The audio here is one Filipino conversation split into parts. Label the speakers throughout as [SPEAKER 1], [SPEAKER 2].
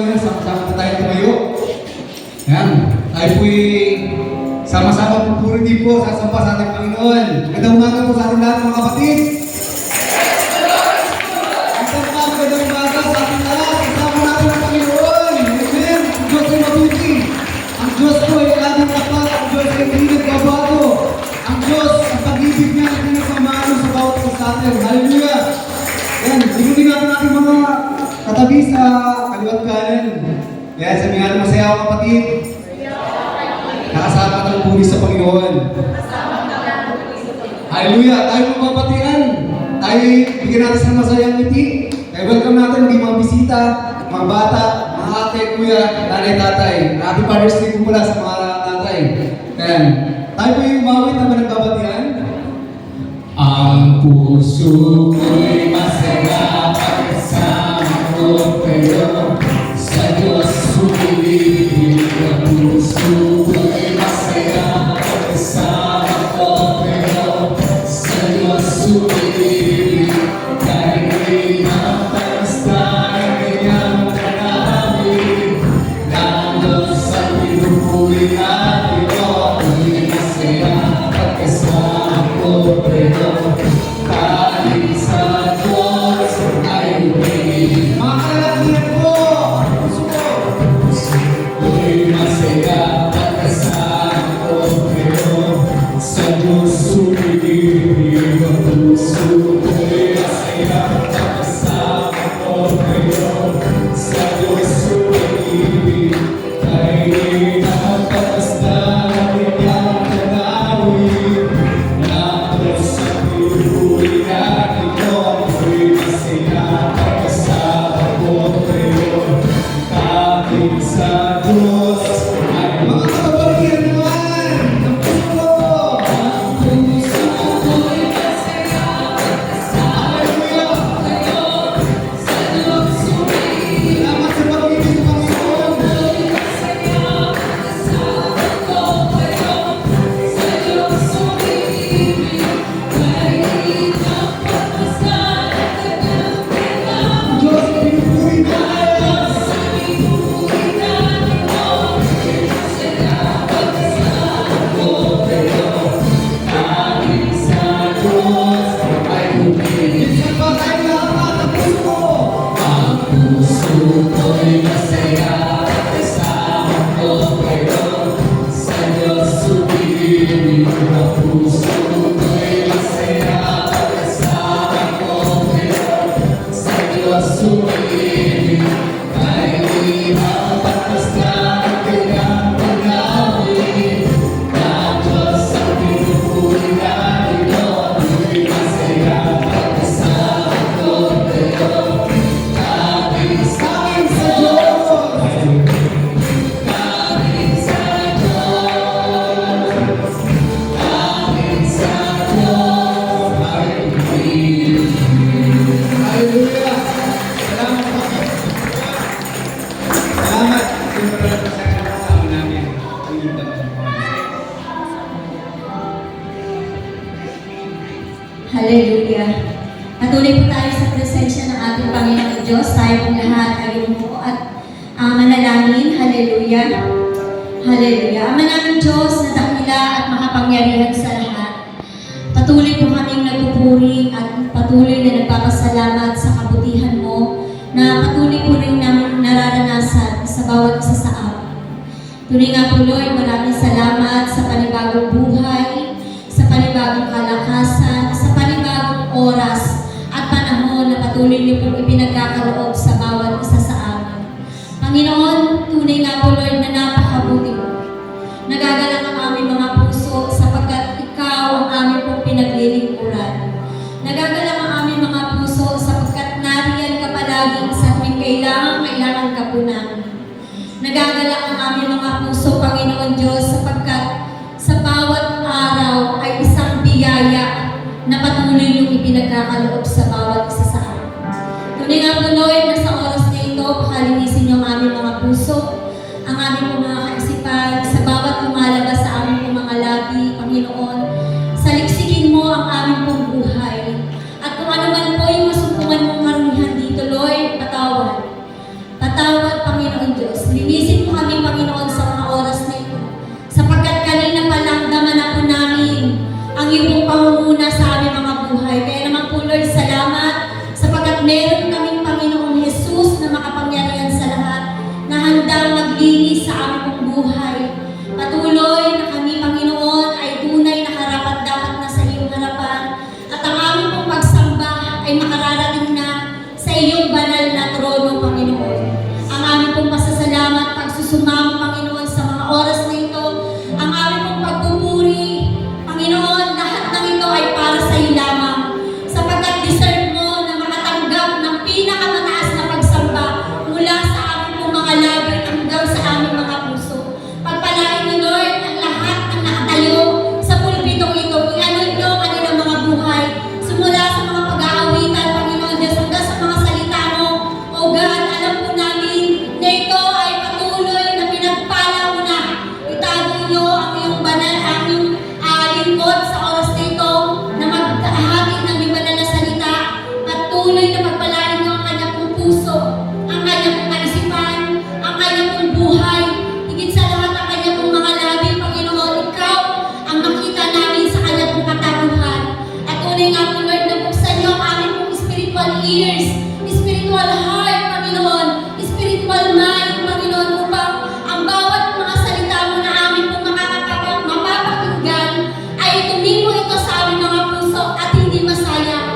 [SPEAKER 1] Sama-sama po tayo tumayo. Ayan, tayo po'y sama-sama pupuri din po sa sampa sa ating Panginoon. Magandang umaga po sa ating lahat mga kapatid. Magandang umaga sa ating lahat. Kasama natin ang Panginoon. Amen. Ang Diyos ay mabuti. Ang Diyos po ay ating tapat. Ang Diyos ay hindi nagbabago. Ang Diyos, ang pag-ibig niya ay pinagmamahalo sa bawat isa sa atin. Hallelujah. Ayan, binutin natin ating mga katabi sa kaliwat kanan. Kaya sabihin natin masaya ako kapatid. Nakasama ng puri sa Panginoon. Hallelujah! Tayo magpapatian. Tayo bigyan natin sa masayang ngiti. Kaya welcome natin mga bisita, mga bata, mga ate, kuya, nanay, tatay. Happy Father's Day po pala sa mga tatay. Kaya tayo po yung umawit na nagpapatian.
[SPEAKER 2] Ang puso ko'y masaya pagkasama ko kayo. Sa Diyos sumilihim. Ang puso ko'y masaya pagkasama ko kayo. Sa Diyos sumilihim. Kahit di mapagasta ang kanyang panahawin. Lalo sa pinupuri natin o ko'y masaya pagkasama ko kayo. Kahit sa Diyos ay umibig.
[SPEAKER 1] Mga kalatihan po!
[SPEAKER 2] Puso ko'y masaya pagkasama ko kayo. Sa Diyos umibig. Ang puso ko'y masaya pagkasama ko kayo. Sa Diyos umibig. Kahit nakapagpasta ang kanyang tanawin. Lalo sa pinupuri natin ko, ako'y masaya pagkasama ko kayo. Kahit sa Diyos ay
[SPEAKER 1] Mga kapatid naman! Ang puso!
[SPEAKER 2] ang puso ko'y masaya pagkasama ko kayo. Sa Diyos umibig.
[SPEAKER 1] Salamat sa pag-ibig ng Panginoon!
[SPEAKER 2] Ako'y masaya pagkasama ko kayo. Sa Diyos umibig. Kahit nakapagpasta ang kanyang
[SPEAKER 1] Ang Diyos ay pinupuri natin! Minsan pa tayo lahat ang puso!
[SPEAKER 2] Sumilip, kahit di mapagpasta ang kanyang panahawin. Tapos ang pinupuri natin o ako'y masaya pagkasama ko kayo. Kahit sa
[SPEAKER 1] Amin sa Diyos!
[SPEAKER 2] kahit sa Diyos, kahit sa Diyos ay umibig.
[SPEAKER 1] Hallelujah! Salamat po! Salamat! Siyempre po sa kasama namin.
[SPEAKER 3] Hallelujah. Patuloy po tayo sa presensya ng ating Panginoon Diyos. Tayo pong lahat ay umupo at manalangin. Hallelujah. Hallelujah. Ama namin Diyos na dakila at makapangyarihan sa lahat. Patuloy po kaming nagpupuri at patuloy na nagpapasalamat sa kabutihan mo na patuloy po rin namin nararanasan sa bawat isa sa amin. Tunay nga po Lord, maraming salamat sa panibagong buhay, sa panibagong kalakasan, sa panibagong oras at panahon na patuloy niyo pong ipinagkakaloob sa bawat isa sa amin. Panginoon, tunay nga po Lord na napakabuti mo. Nagagalang ang aming mga puso sapagkat ikaw ang aming pong pinaglilingkuran. Nagagalang ang aming mga puso sapagkat nariyan ka palagi sa aming kailangan ka po namin. Nagagalak ang aming mga puso, Panginoon Diyos, sapagkat sa bawat araw ay isang biyaya na patuloy niyong ipinagkakaloob sa bawat isa sa amin. Tunay nga po, Lord, na sa oras na ito, pakalinisin niyo ang aming mga puso, ang aming mga kaisipan, sa bawat lumalabas sa aming mga labi, Panginoon. Saliksikin mo ang aming pong buhay. At kung ano man po yung masumpungan mong karumihan dito, Lord, patawad. Patawad, Panginoon. trono, Panginoon. Ang aming pong pasasalamat, pagsusumamo, Panginoon, sa mga oras na ito, ang aming pong pagpupuri, Panginoon, lahat ng ito ay para sa iyo lamang. Sapagkat deserve mo na makatanggap ng pinakamataas na pagsamba mula sa aming pong mga labi hanggang sa aming mga puso. Pagpalain niyo, Lord, ang lahat ng nakatayo sa pulpitong ito. Ianon niyo ang kanilang mga buhay. Simula sa mga pag-aawitan, Panginoon Diyos, hanggang sa mga salita mo. O God, alam po namin na ito ay patuloy na pinagpala mo na. Itago niyo ang iyong banal, ang iyong lingkod sa oras na ito na maghahatid ng iyong banal na salita at tuloy na pagpalain niyo ang kanyang pong puso, ang kanyang pong kaisipan, ang kanyang pong buhay. Higit sa lahat ang kanyang pong mga labi, Panginoon, ikaw ang makita namin sa kanyang pong kataruhan. At tunay nga po, Lord, na buksan niyo ang aming pong spiritual ears, spiritual heart, Panginoon, spiritual mind, Panginoon, upang ang bawat mga salita mo na aming pong mapapakinggan ay tumimo ito sa aming mga puso at hindi masayang.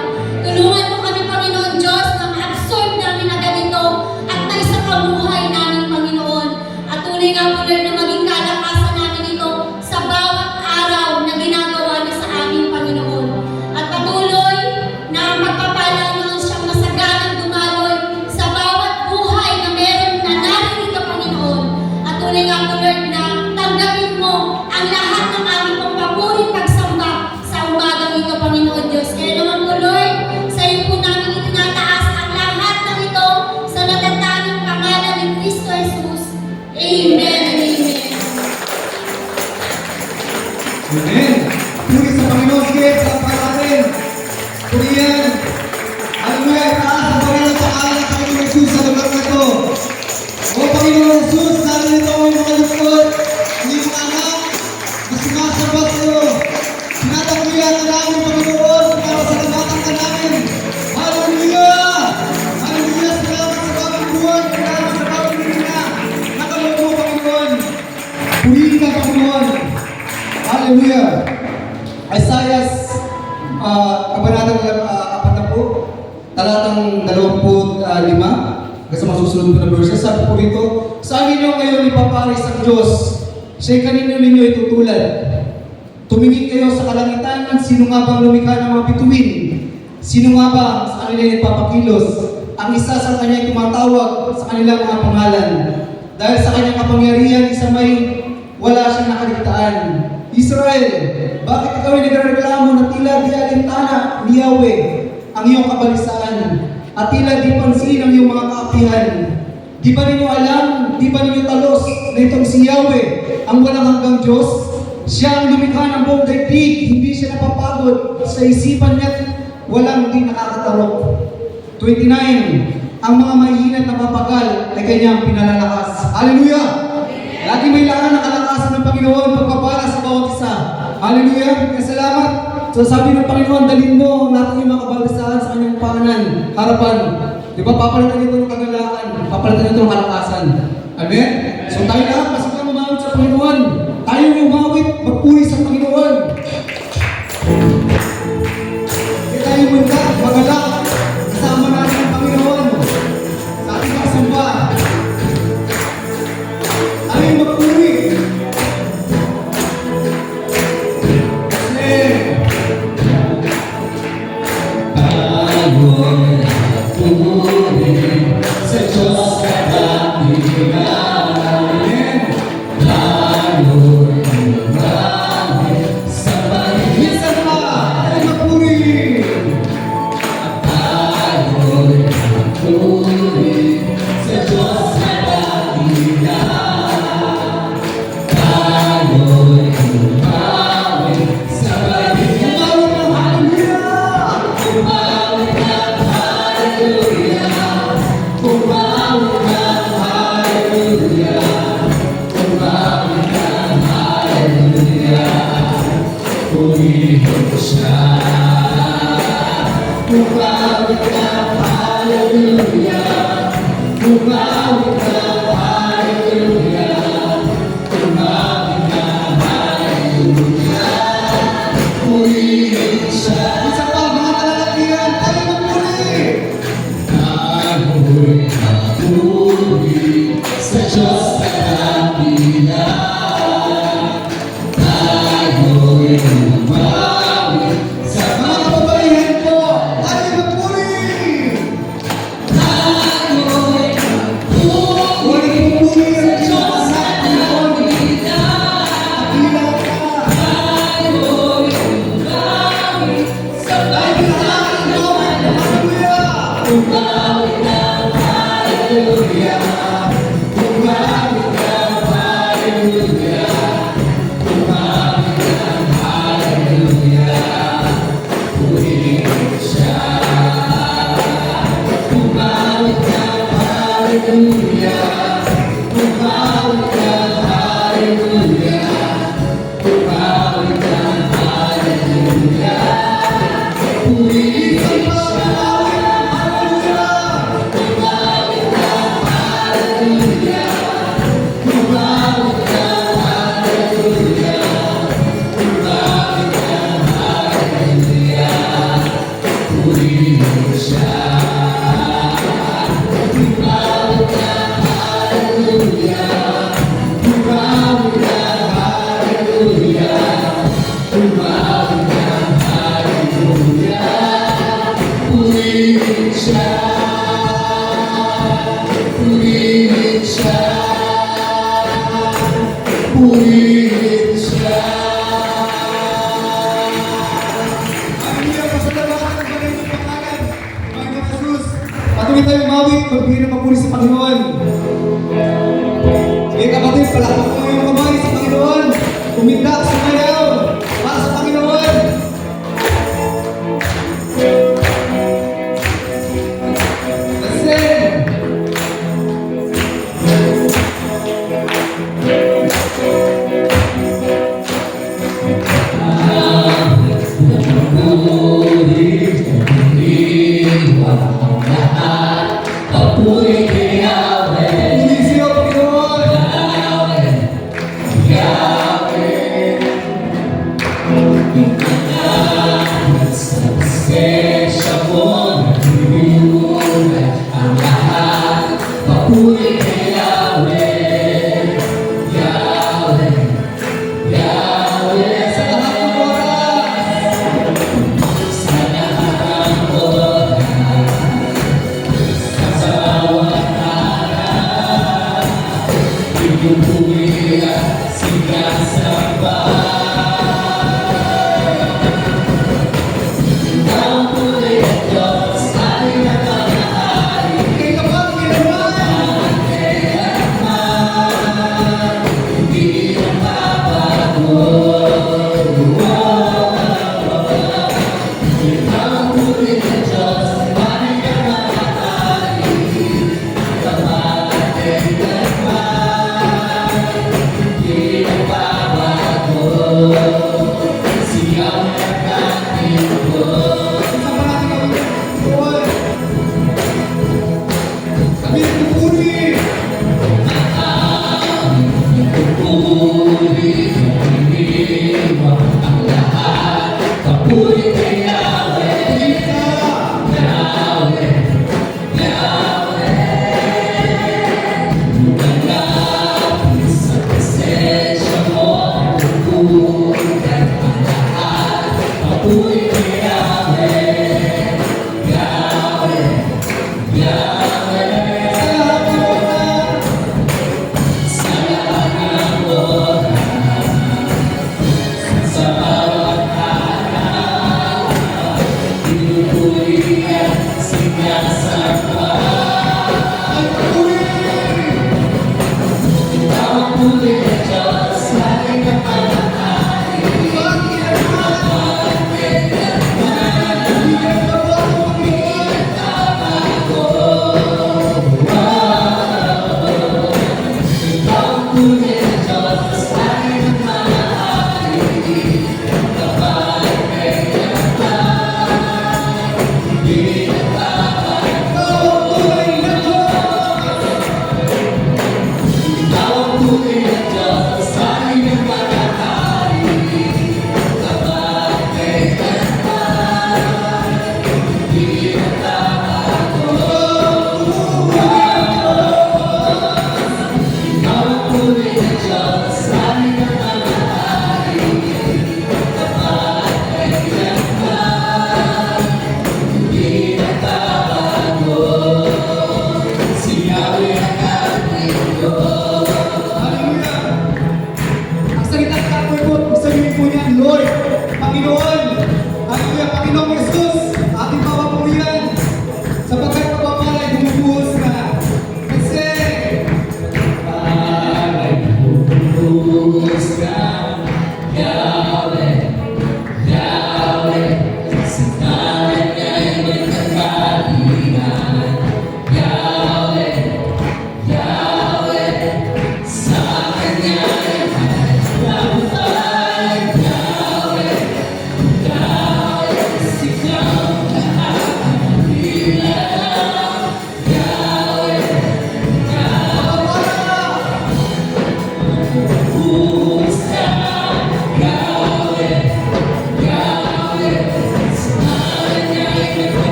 [SPEAKER 3] Tulungan mo kami, Panginoon Diyos, na ma-absorb namin na ganito at may sa kabuhay namin, Panginoon. At tunay nga po, Lord, na maging kalakasan namin ito sa bawat araw na ginagawa niyo sa aming Panginoon. At patuloy na ang pagpapala noon siyang masaganang dumaloy sa bawat buhay na meron na naririto, Panginoon. At tunay nga po, Lord, na tanggapin mo ang lahat ng aming pong papuring pagsamba sa umagang ito, Panginoon Diyos. Kaya naman po, Lord, sa iyo po namin itinataas ang lahat ng ito sa natatanging pangalan ni Kristo Jesus. Amen and amen.
[SPEAKER 1] Amen. Puri sa Panginoon, sige, sa natin. Puri yan. Hallelujah, itaas ang Panginoon sa pangalan ng Panginoon Jesus sa lugar na ito. O Panginoon Jesus, narito ang mga lingkod, ang iyong mga anak, na sumasamba sa iyo. Sinatakuya ka namin, Panginoon, para sa labatang ka namin. Hallelujah! Hallelujah! Salamat sa bawat buwan, salamat sa bawat mga nakaloob mo, Panginoon. Purihin ka, Panginoon. Hallelujah! Isaiah, kabanatang 40, talatang 25, hanggang sa masusunod po na verses. Sabi po rito, sa amin nyo ngayon ipaparis ang Diyos, siya'y kanino ninyo itutulad. Tumingin kayo sa kalangitan, sino nga bang lumikha ng mga bituin? Sino nga ba sa kanila nagpapakilos? Ang isa sa kanya tumatawag sa kanilang mga pangalan. Dahil sa kanyang kapangyarihan, isa may wala siyang nakaligtaan. Israel, bakit ikaw ay nagreklamo na tila di alintana ni Yahweh ang iyong kabalisaan at tila di pansin ang iyong mga kaapihan? Di ba ninyo alam, di ba ninyo talos na itong si Yahweh ang walang hanggang Diyos? Siya ang lumikha ng buong daigdig, hindi siya napapagod sa isipan niya't walang di nakakatarok. 29, ang mga mahihinat na papagal ay kanyang pinalalakas. Hallelujah! Lagi may laan ng kalakasan ng Panginoon pagpapala sa bawat isa. Hallelujah! Kaya salamat. So sabi ng Panginoon, dalhin mo natin yung mga kabalisahan sa kanyang paanan, harapan. Di ba, papalitan ito ng kagalakan, papalitan ito ng kalakasan. Amen? So tayo lahat, masikang umawit sa Panginoon. Tayo yung umawit, magpuri sa Panginoon. Kaya tayo muna, magalak, kasama natin ang Panginoon. Sa ating pagsamba. Tayo magpuri.
[SPEAKER 2] Sa Diyos na dakilan, lalo marami sa
[SPEAKER 1] Hallelujah, pasalamatan ang Panginoon pangalan. Panginoon Jesus, patuloy tayong mawit, magbigay ng papuri sa Panginoon. Sige kapatid, palakpak mo yung kamay sa Panginoon. Kumindak sa kayaw para sa Panginoon. That's it. Puri siya, Panginoon.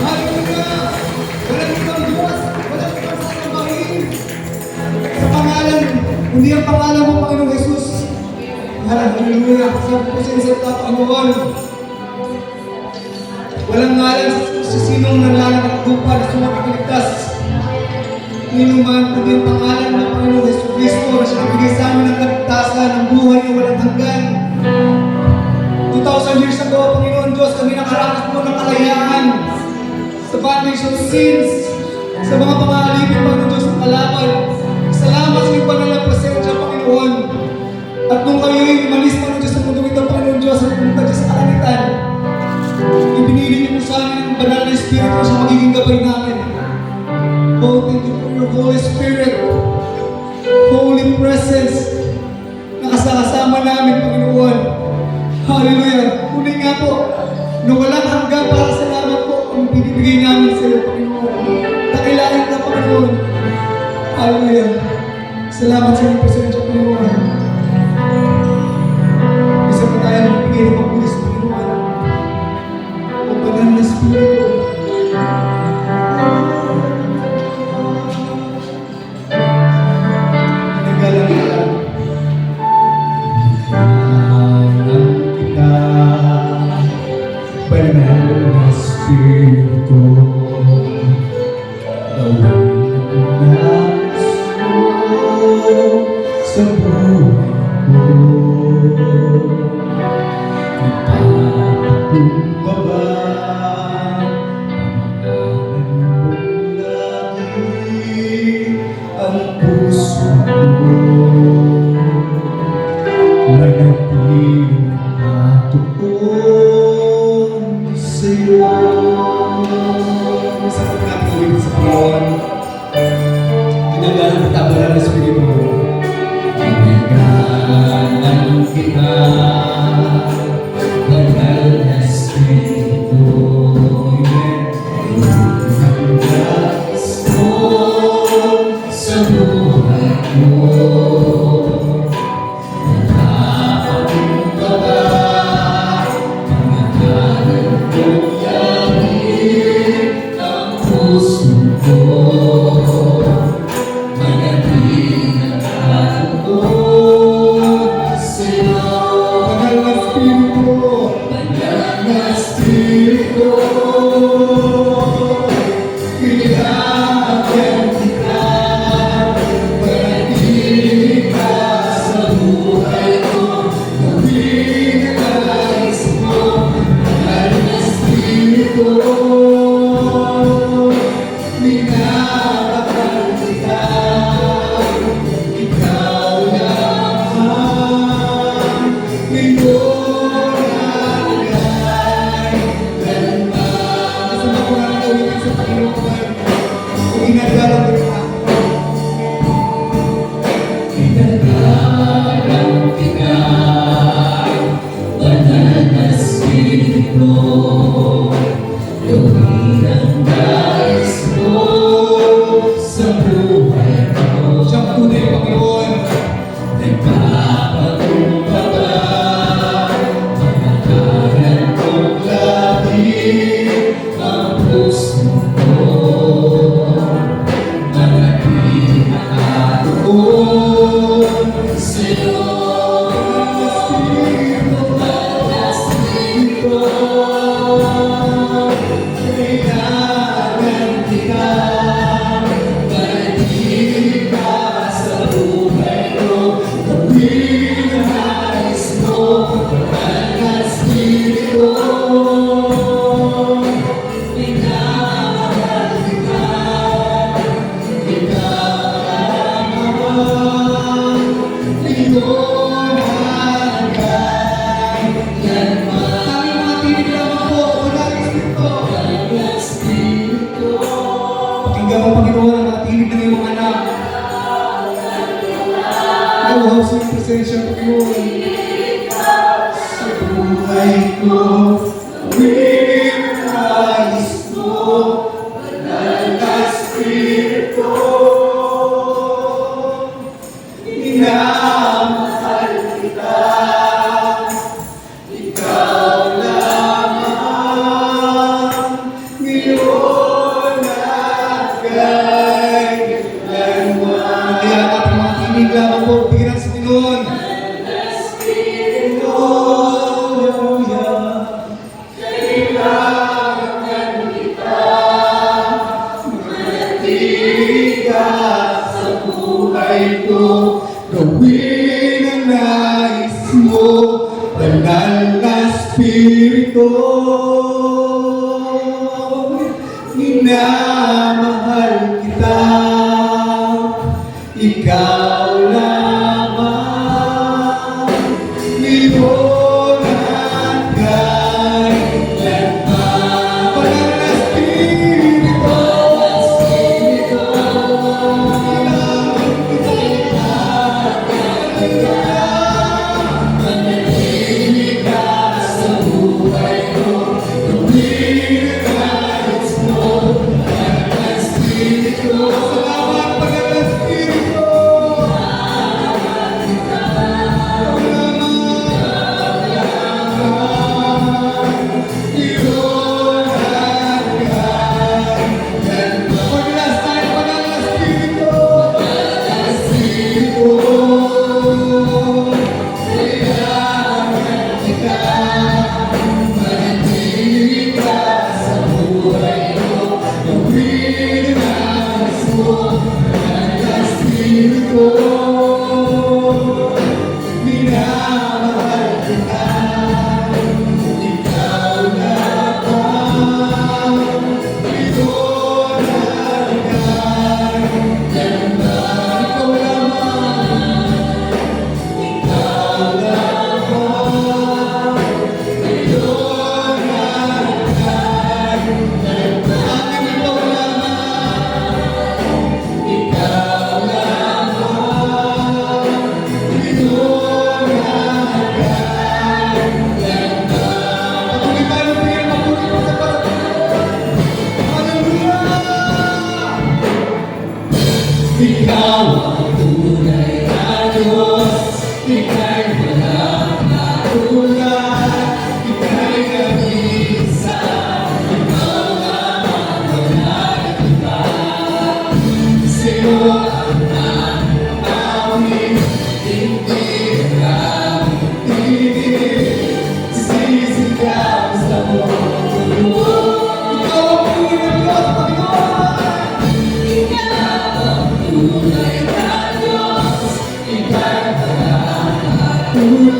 [SPEAKER 1] Hallelujah! Walang ibang Diyos, walang ibang sasambahin. Sa pangalan, hindi ang pangalan mo, Panginoong Jesus. Hallelujah! Sabi ko sa isang Panginoon, walang ngalan sa sinong nanlalang at lupa na sumakiligtas. Nino man, kundi ang pangalan ng Panginoong Yesu Cristo na siya nagbigay sa amin ng kaligtasan, ng buhay na walang hanggan. 2,000 years ago, Panginoon Diyos, kami nakaranas mo ng kalayaan sa bondage of sins, sa mga pangalipin, Panginoon Diyos, ng kalaban. Salamat sa iyong banal na presensya, Panginoon. At nung kayo'y umalis, Panginoon Diyos, sa mundo ito, Panginoon Diyos, at pumunta Diyos sa kalangitan, ibinili niyo po sa amin ang banal na Espiritu na siya magiging gabay namin. Oh, thank you for your Holy Spirit, Holy Presence, nakasakasama namin, Panginoon. Hallelujah. Huli nga po, na walang hanggang para salamat po ang binibigay namin sa iyo, Panginoon. Nakilain ka, Panginoon. Hallelujah. Salamat sa iyong presensya, Panginoon. Isa pa tayo magbigay ng pagpulis, Panginoon. O banal na Espiritu. Pinagalang-galang.
[SPEAKER 2] Banal na Espiritu, gawin ang nais mo sa buhay ko. Ipapakumbaba pangalan mong lagi ang puso ko. Manatiling natuon sa'yo.
[SPEAKER 1] Isa po natin gawin sa Panginoon. Pinagalang kita, banal na Espiritu.
[SPEAKER 2] Pinagalang kita, banal na Espiritu. Ang nais mo sa buhay ko.
[SPEAKER 1] Banal na Espiritu. Kasama po natin gawin sa Panginoon. Pinagalang kita.
[SPEAKER 2] Pinagalang kita, banal na Espiritu. Gawin ang nais mo sa buhay ko.
[SPEAKER 1] Siya ang tunay, Panginoon.
[SPEAKER 2] Nagpapakumbaba, pangalan kong lagi ang puso ko. Manatiling nakatuon sa'yo. Banal na Espiritu, kailangan kita. Manatiling ka sa buhay ko. Gawin ang nais mo, banal na Espiritu. Minamahal kita, ikaw ang amang liwanag kailanman.
[SPEAKER 1] Tanging mga tinig lamang po, banal na Espiritu.
[SPEAKER 2] Banal na Espiritu,
[SPEAKER 1] Pakinggan mo, Panginoon, ang mga tinig ng iyong mga anak. Nauhaw sa iyong presensya, Panginoon.
[SPEAKER 2] sa buhay ko. Gawin ang nais mo, banal na Espiritu. Minamahal kita, Manatili ka sa buhay ko. Gawin ang nais mo, banal na Espiritu. Minamahal kita, ikaw lamang. Liwanag kailanman. Banal na Espiritu, manatili ka sa buhay ko. Gawin ang nais mo, banal na Espiritu. Salamat, banal na Espiritu. Minamahal kita, ikaw lamang. Liwanag kailanman. Ikaw lamang, ikaw lamang. Liwanag kailanman. Aking ikaw lamang, ikaw lamang. Liwanag kailanman. Patuloy tayo bigyan ng papuri mo sa Panginoon. Hallelujah! Ikaw ang tunay na Diyos, Ika'y walang katulad, Ika'y nag-iisa, Ikaw lamang walang iba. Sa'yo ang namin, hindi kami titigil, sisigaw sa mundo. Ikaw ang tunay na Diyos, Panginoon! Tunay na Diyos, Ika'y walang katulad.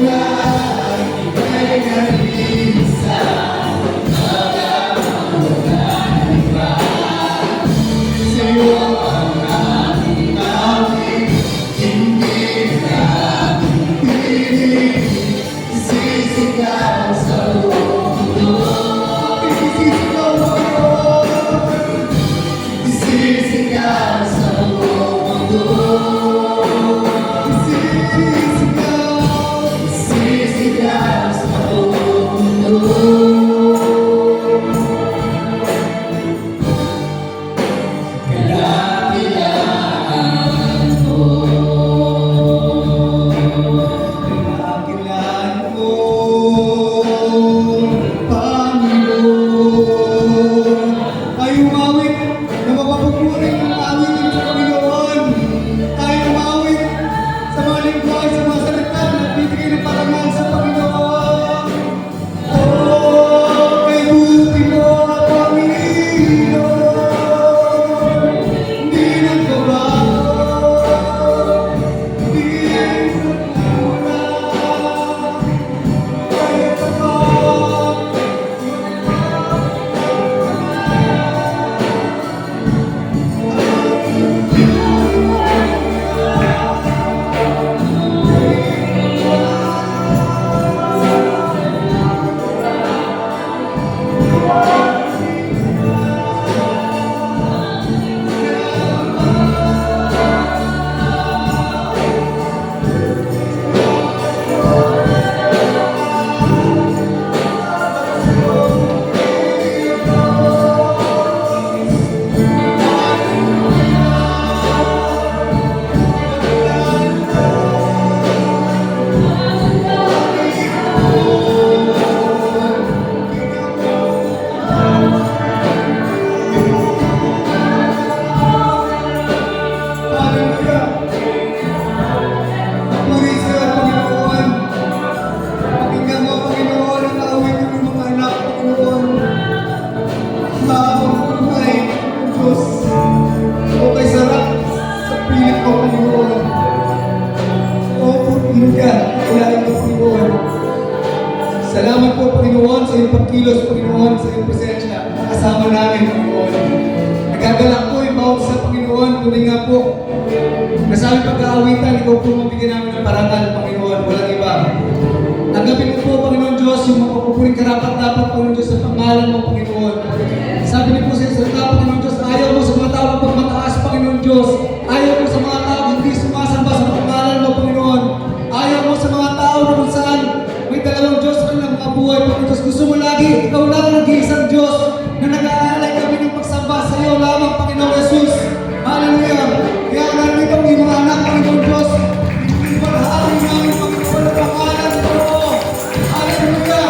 [SPEAKER 1] Salamat po, Panginoon, sa iyong pagkilos, Panginoon, sa iyong presensya. Kasama namin, Panginoon. Nagagalak po yung bawat sa Panginoon, kundi nga po, nasa aming pag-aawitan, ikaw po mabigyan namin ng parangal, Panginoon, walang iba. Tanggapin ko po, Panginoon Diyos, yung mga papupuring karapat-dapat, Panginoon Diyos, sa pangalan mo, Panginoon. Sabi niyo po sa salita, Panginoon Diyos, ayaw mo sa mga tao pagmataas, Panginoon Diyos. Ayaw mo sa mga tao hindi sumasamba sa pangalan mo, Panginoon. Ayaw mo sa mga tao na kung saan may dalawang Diyos sa kanilang mga buhay, Panginoon Diyos. Gusto mo lagi, ikaw lang ang nag-iisang Diyos na nag-aalay kami ng pagsamba sa iyo lamang, Panginoon Jesus. Hallelujah. Kaya nandito ang iyong mga anak, Panginoon Diyos. Ibalhari namin, Panginoon, ang pangalan mo. Hallelujah.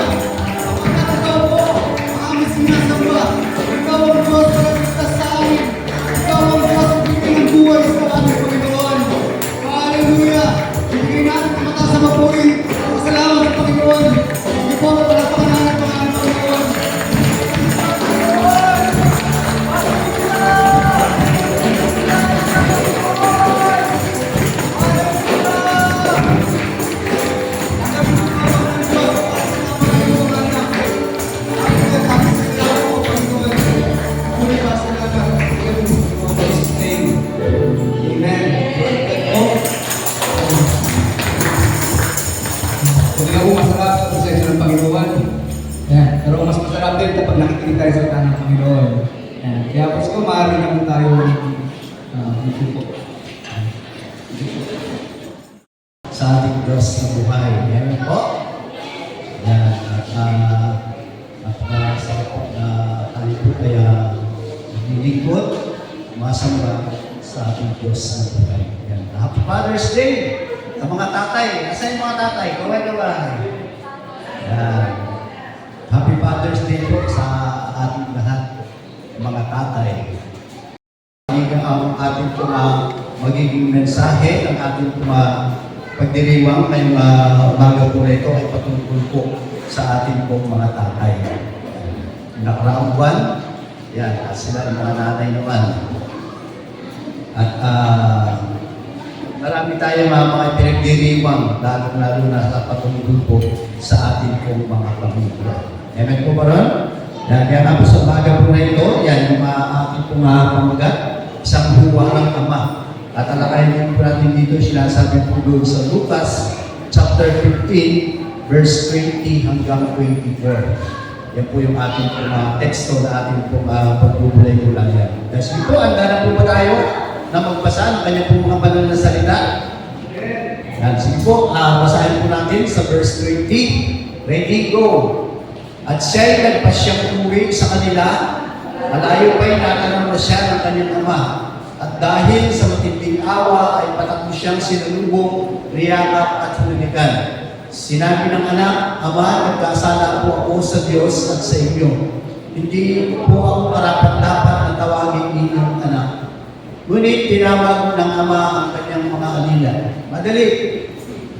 [SPEAKER 1] Ang ikaw po, ang aming sinasamba. Ikaw ang Diyos na nagligtas sa amin. Ikaw ang Diyos na bigyan ng buhay sa amin, Panginoon. Hallelujah. Ibigay natin ang mata sa mapuri. Salamat sa Panginoon. Hindi po ang palapakan ng pangalan ng Panginoon.
[SPEAKER 2] Hindi ako masarap sa presensya ng Panginoon. Yan. Pero mas masarap din kapag nakikinig tayo sa salita ng Panginoon. Yan. Kaya po siguro maaari naman tayo magpupo.
[SPEAKER 4] Sa ating Diyos na buhay. Yan po. Yan. At sa tayo po kaya nilingkod, masamba sa ating Diyos na buhay. Yan. Happy Father's Day! Sa mga tatay. Asa yung mga tatay? Kaway-kaway. Yan. Happy Father's Day po sa ating lahat, mga tatay. Ang ating magiging mensahe, ang ating pagdiriwang ngayong umaga po na ito ay patungkol po sa ating pong mga tatay. Nakaraang buwan, yan, sila ang mga nanay naman. At marami tayong mga pinagdiriwang, lalo na sa patungkol po sa ating pong mga pamilya. Amen po ba ron? Kaya nga po sa umaga po na ito, yan yung ating pong pamagat, isang buwang ng Ama. At alakayin po natin dito, sinasabi po doon sa Lucas chapter 15, verse 20 hanggang 24. Yan po yung ating pong teksto na ating pong pagbubulay-bulayan. Dahil sige po, handa na po ba tayo na magbasa ng kanyang pong mga banal na salita? Yan, sige po, basahin po natin sa verse 20. Ready, go! At siya'y nagpasyang uwi sa kanila, malayo pa'y natanong na siya ng kanyang ama. At dahil sa matinding awa ay patakbo siyang sinalubong, niyakap at hinunikan. Sinabi ng anak, Ama, nagkasala po ako sa Diyos at sa inyo. Hindi po ako karapat-dapat na tawagin inyong anak. Ngunit tinawag ng ama ang kanyang mga alila. Madali,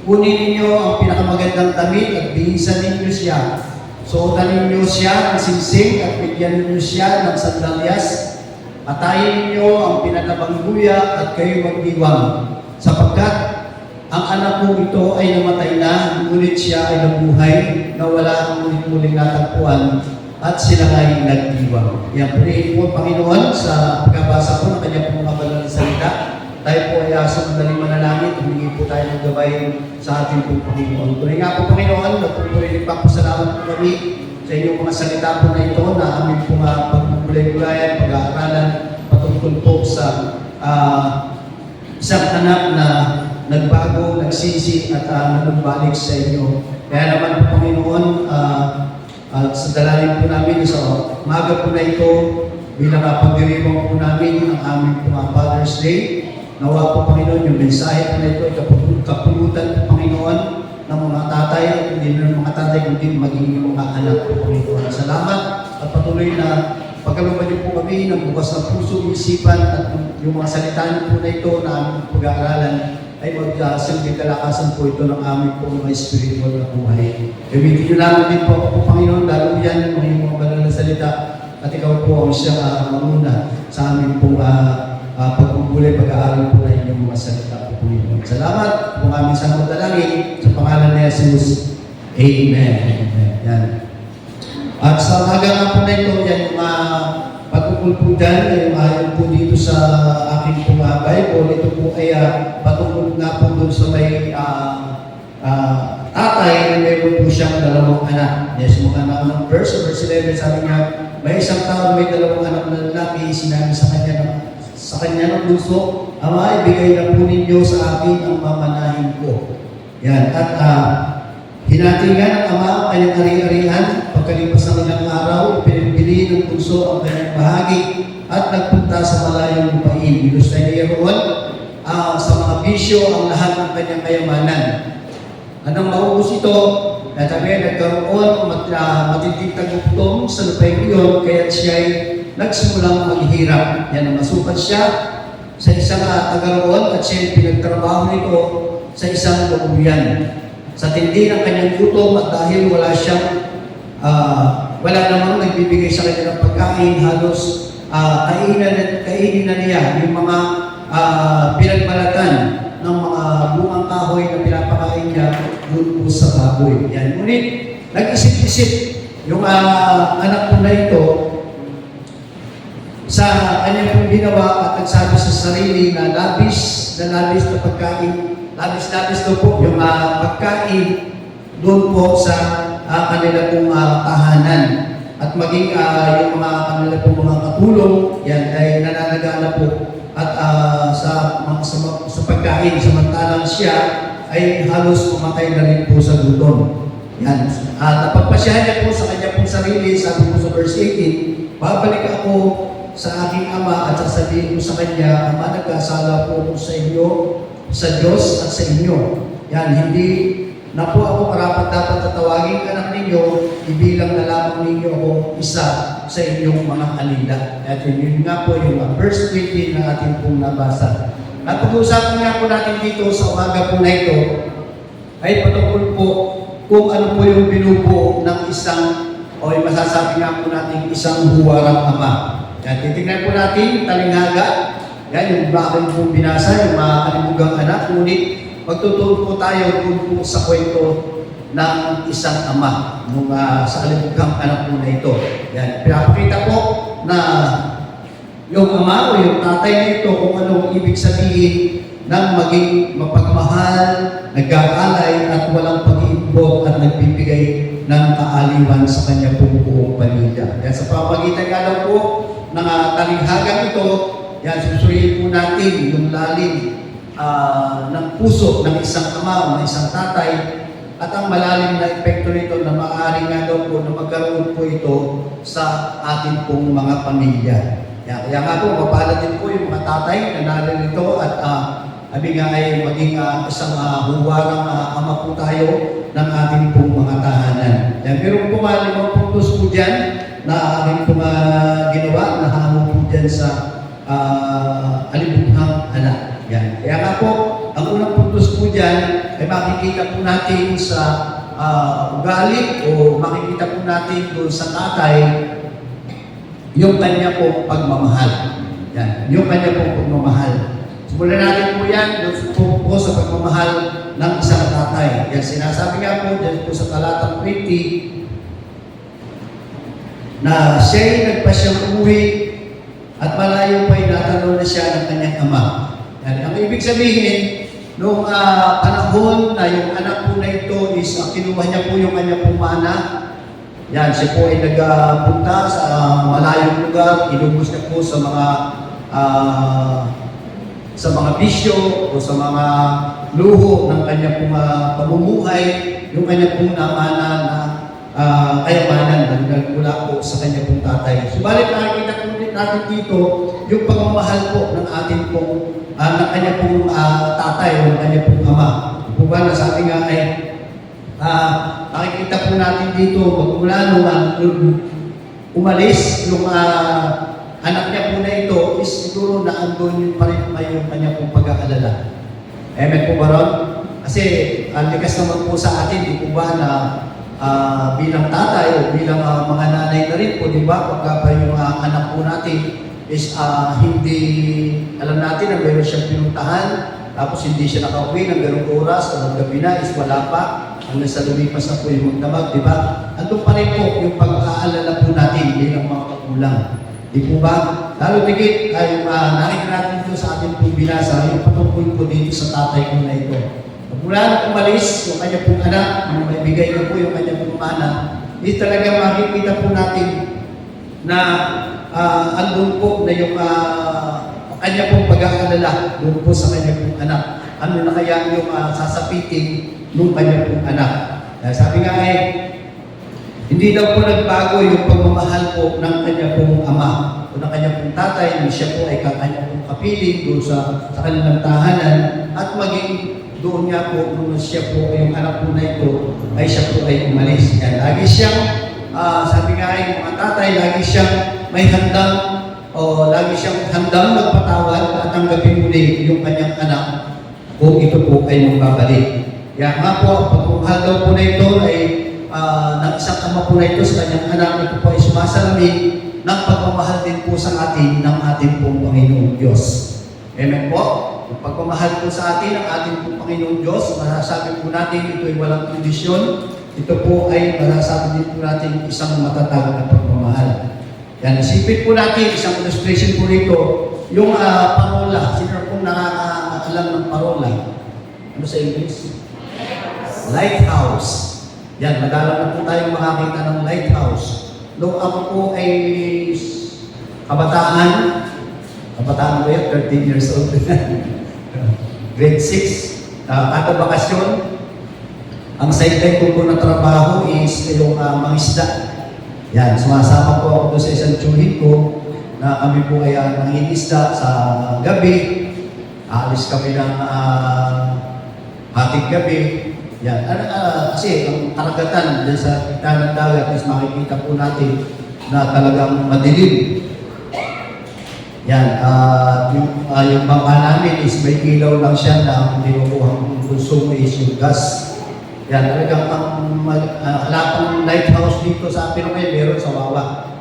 [SPEAKER 4] kunin ninyo ang pinakamagandang damit at bihisan ninyo siya. Suotan ninyo siya ng singsing at bigyan ninyo siya ng sandalyas. Atayin ninyo ang pinakabangguya at kayo magdiwang. Sapagkat ang anak ko ito ay namatay na, ngunit siya ay nabuhay, na wala ang muling natagpuan, at sila ay nagdiwang. Yan, purihin po, Panginoon, sa pagkabasa po ng kanyang mga banal na salita. Tayo po ay sumadaling manalangin, humingi po tayo ng gabay sa ating pong Panginoon. Tuloy nga po, Panginoon, nagpupurihin pa po salamat po kami sa inyong mga salita po na ito na aming po pagbubulay-bulayan, pag-aaralan, patungkol po sa isang anak na nagbago, nagsisi at nagbalik sa inyo. Kaya naman po, Panginoon, at sa dalalim po namin sa umaga po na ito, bilang pagdiriwang po namin ang aming po Father's Day, nawa po, Panginoon, yung mensahe po na ito ay kapulutan po, Panginoon, ng mga tatay, at hindi ng mga tatay, kundi magiging mga anak po, Panginoon. Salamat at patuloy na pagkalooban niyo po kami ng bukas na puso, isipan at yung mga salita niyo po na ito na aming pag-aaralan ay magsilbing kalakasan po ito ng aming po mga spiritual na buhay. Gamitin niyo namin din po ako, Panginoon, lalo yan ng mga banal na salita at ikaw po ang siyang mamuna sa aming pong pagbubulay, pag-aaral po na inyong mga salita po, Panginoon. Salamat po aming sa dalangin sa pangalan ni Jesus. Amen. Amen. Yan. At sa umaga nga po na ito, yan yung patungkol po dyan, yung ayon po dito sa aking pumabay, o ito po ay patungkol nga po doon sa may tatay na mayroon po siyang dalawang anak. Yes, mga anak ng verse 11, sabi niya, may isang tao may dalawang anak na lalaki, sinabi sa kanya ng bunso, Ama, ibigay na po ninyo sa akin ang mamanahin ko. Yan, at hinatingan ng ama ang kanyang ari-arihan, pagkalipas ng ilang araw, pinipili ng bunso ang kanyang bahagi at nagpunta sa malayong lupain. Ilustay niya roon sa mga bisyo ang lahat ng kanyang kayamanan. Anong maubos ito? Natabi, nagkaroon matinding tagutom sa lupain iyon, kaya siya ay nagsimulang maghihirap. Yan ang masukat siya sa isang tagaroon at siya ay pinagtrabaho nito sa isang lubuyan. Sa tindi ng kanyang gutom at dahil wala namang nagbibigay sa kanya ng pagkain, halos kainin na niya yung mga pinagbalatan ng mga bungang kahoy na pinapakain niya doon po sa baboy. Yan. Ngunit, nag-isip-isip yung anak ko na ito sa kanyang pong ginawa at nagsabi sa sarili na labis na pagkain, labis daw po yung pagkain doon po sa kanila pong tahanan. At maging yung mga kanila pong mga katulong, yan ay nananagana po at sa pagkain, samantalang siya ay halos pumatay na rin po sa gutom. Yan. Napagpasyahan niya po sa kanya pong sarili, sabi po sa verse 18, babalik ako sa aking ama at sasabihin ko sa kanya, Ama, nagkasala po ako sa inyo, sa Diyos at sa inyo. Yan, hindi na po ako karapat-dapat tatawagin anak ninyo, ibilang na lamang ninyo ako isa sa inyong mga alila. At yun nga po yung verse 20 na ating pong nabasa. Napag-uusapan nga po natin dito sa umaga po na ito ay patungkol po kung ano po yung binubuo ng isang o yung masasabi nga po natin isang huwarang ama. Yan, titignan po natin talinghaga. Yan, yung bakit po binasa, yung mga kalimugang anak. Ngunit magtuturo po tayo po sa kwento ng isang ama sa kalimugang anak po na ito. Yan, pinapakita po na yung ama o yung tatay na ito kung anong ibig sabihin ng maging mapagmahal, nag-aalay at walang pag-iimbot at nagbibigay ng kaaliwan sa kanya buong pamilya. Yan, sa pamagitan nga lang po ng talinghagang ito, yan, susuriin po natin yung lalim ng puso ng isang ama o ng isang tatay at ang malalim na epekto nito na maaari nga daw po na magkaroon po ito sa ating pong mga pamilya. Yan, kaya nga po, mapalad din po yung mga tatay na narito at abi nga ay maging isang huwarang ama po tayo ng ating pong mga tahanan. Yan, pero po nga 5 puntos po dyan na ating pong ginawa, na hamon po dyan sa alibughang anak. Yan. Kaya nga po, ang unang puntos po dyan ay makikita po natin sa ugali o makikita po natin doon sa tatay yung kanya po pagmamahal. Yan. Yung kanya po pagmamahal. Simulan natin po yan doon po sa pagmamahal ng isang tatay. Yan. Sinasabi nga po dyan po sa talatang 20 na siya'y nagpasyang umuwi at malayo pa'y natanong na siya ng kanyang ama. Yan. Ang ibig sabihin, noong panahon na yung anak po na ito is kinuha niya po yung kanyang pumana. Yan, siya po ay nagpunta sa malayong lugar, inubos niya po sa mga bisyo o sa mga luho ng kanyang pong pamumuhay, yung kanyang pong namana na kayamanan na mula po sa kanyang pong tatay. Subalit nakikita po natin dito yung pagmamahal po ng ating pong ng kanyang pong tatay o ng kanyang pong ama. Kung ba nasabi nga ay nakikita po natin dito magmula nung umalis yung anak niya po na ito is siguro na andun yung yung kanyang pong pag-aalala. Amen po ba ron? Kasi ang likas naman po sa atin, di po ba na bilang tatay o bilang mga nanay na rin po, di ba? Pagka yung anak po natin is hindi, alam natin na meron siyang pinuntahan, tapos hindi siya nakauwi ng ganong oras, ng gabi na is wala pa. ang nasa lumipas na po yung magdamag, di ba? Andun pa rin po yung pag-aalala po natin bilang mga magulang. Di po ba? Lalo tigit ay nakita natin ito sa ating pong binasa, yung patungkol po dito sa tatay ko na ito. Mula na umalis, yung kanya pong anak, yung may bigay na po yung kanya pong mana, hindi talaga makikita po natin na andun po na yung kanya pong pag-aalala doon po sa kanya pong anak. Ano na kaya yung sasapitin nung kanya pong anak. Sabi nga hindi daw po nagbago yung pagmamahal po ng kanya pong ama o ng kanya pong tatay, na siya po ay kanya pong kapiling doon sa kanilang tahanan at maging doon nga po nung siya po yung anak po na ito ay siya po ay umalis. Yan. Lagi siyang, sabi nga yung mga tatay, lagi siyang may handang o lagi siyang handang magpatawad at tanggapin muli yung kanyang anak kung ito po ay magbabalik. Kaya nga po, ang pagmamahal daw po na ito ay ng isang ama po na ito sa kanyang anak, ito po ay sumasalamin ng pagmamahal din po sa atin ng ating pong Panginoon Diyos. Amen po? Yung pagmamahal po sa atin ng ating pong Panginoon Diyos, masasabi po natin ito ay walang kondisyon. Ito po ay masasabi din po natin isang matatag na pagmamahal. Yan, isipin po natin, isang illustration po rito, yung parola. Sino pong nakakaalam ng parola? Ano sa English? Lighthouse. Yan, madalang na po tayong makakita ng lighthouse. Nung ako po ay kabataan ko yan, 13 years old. Grade 6, kada bakasyon, ang sideline ko po na trabaho is yung mangisda. Yan, sumasama po ako doon sa isang tsuhin ko na kami po ay nangingisda sa gabi. Aalis kami ng hating gabi. Yan, kasi ang karagatan dyan sa gitna ng dagat is makikita po natin na talagang madilim. Yan, yung bangka namin is may ilaw lang siya na ang dinukuhang consumo is yung gas. Yan, talagang halapang lighthouse dito sa atin ngayon, meron sa Wawa.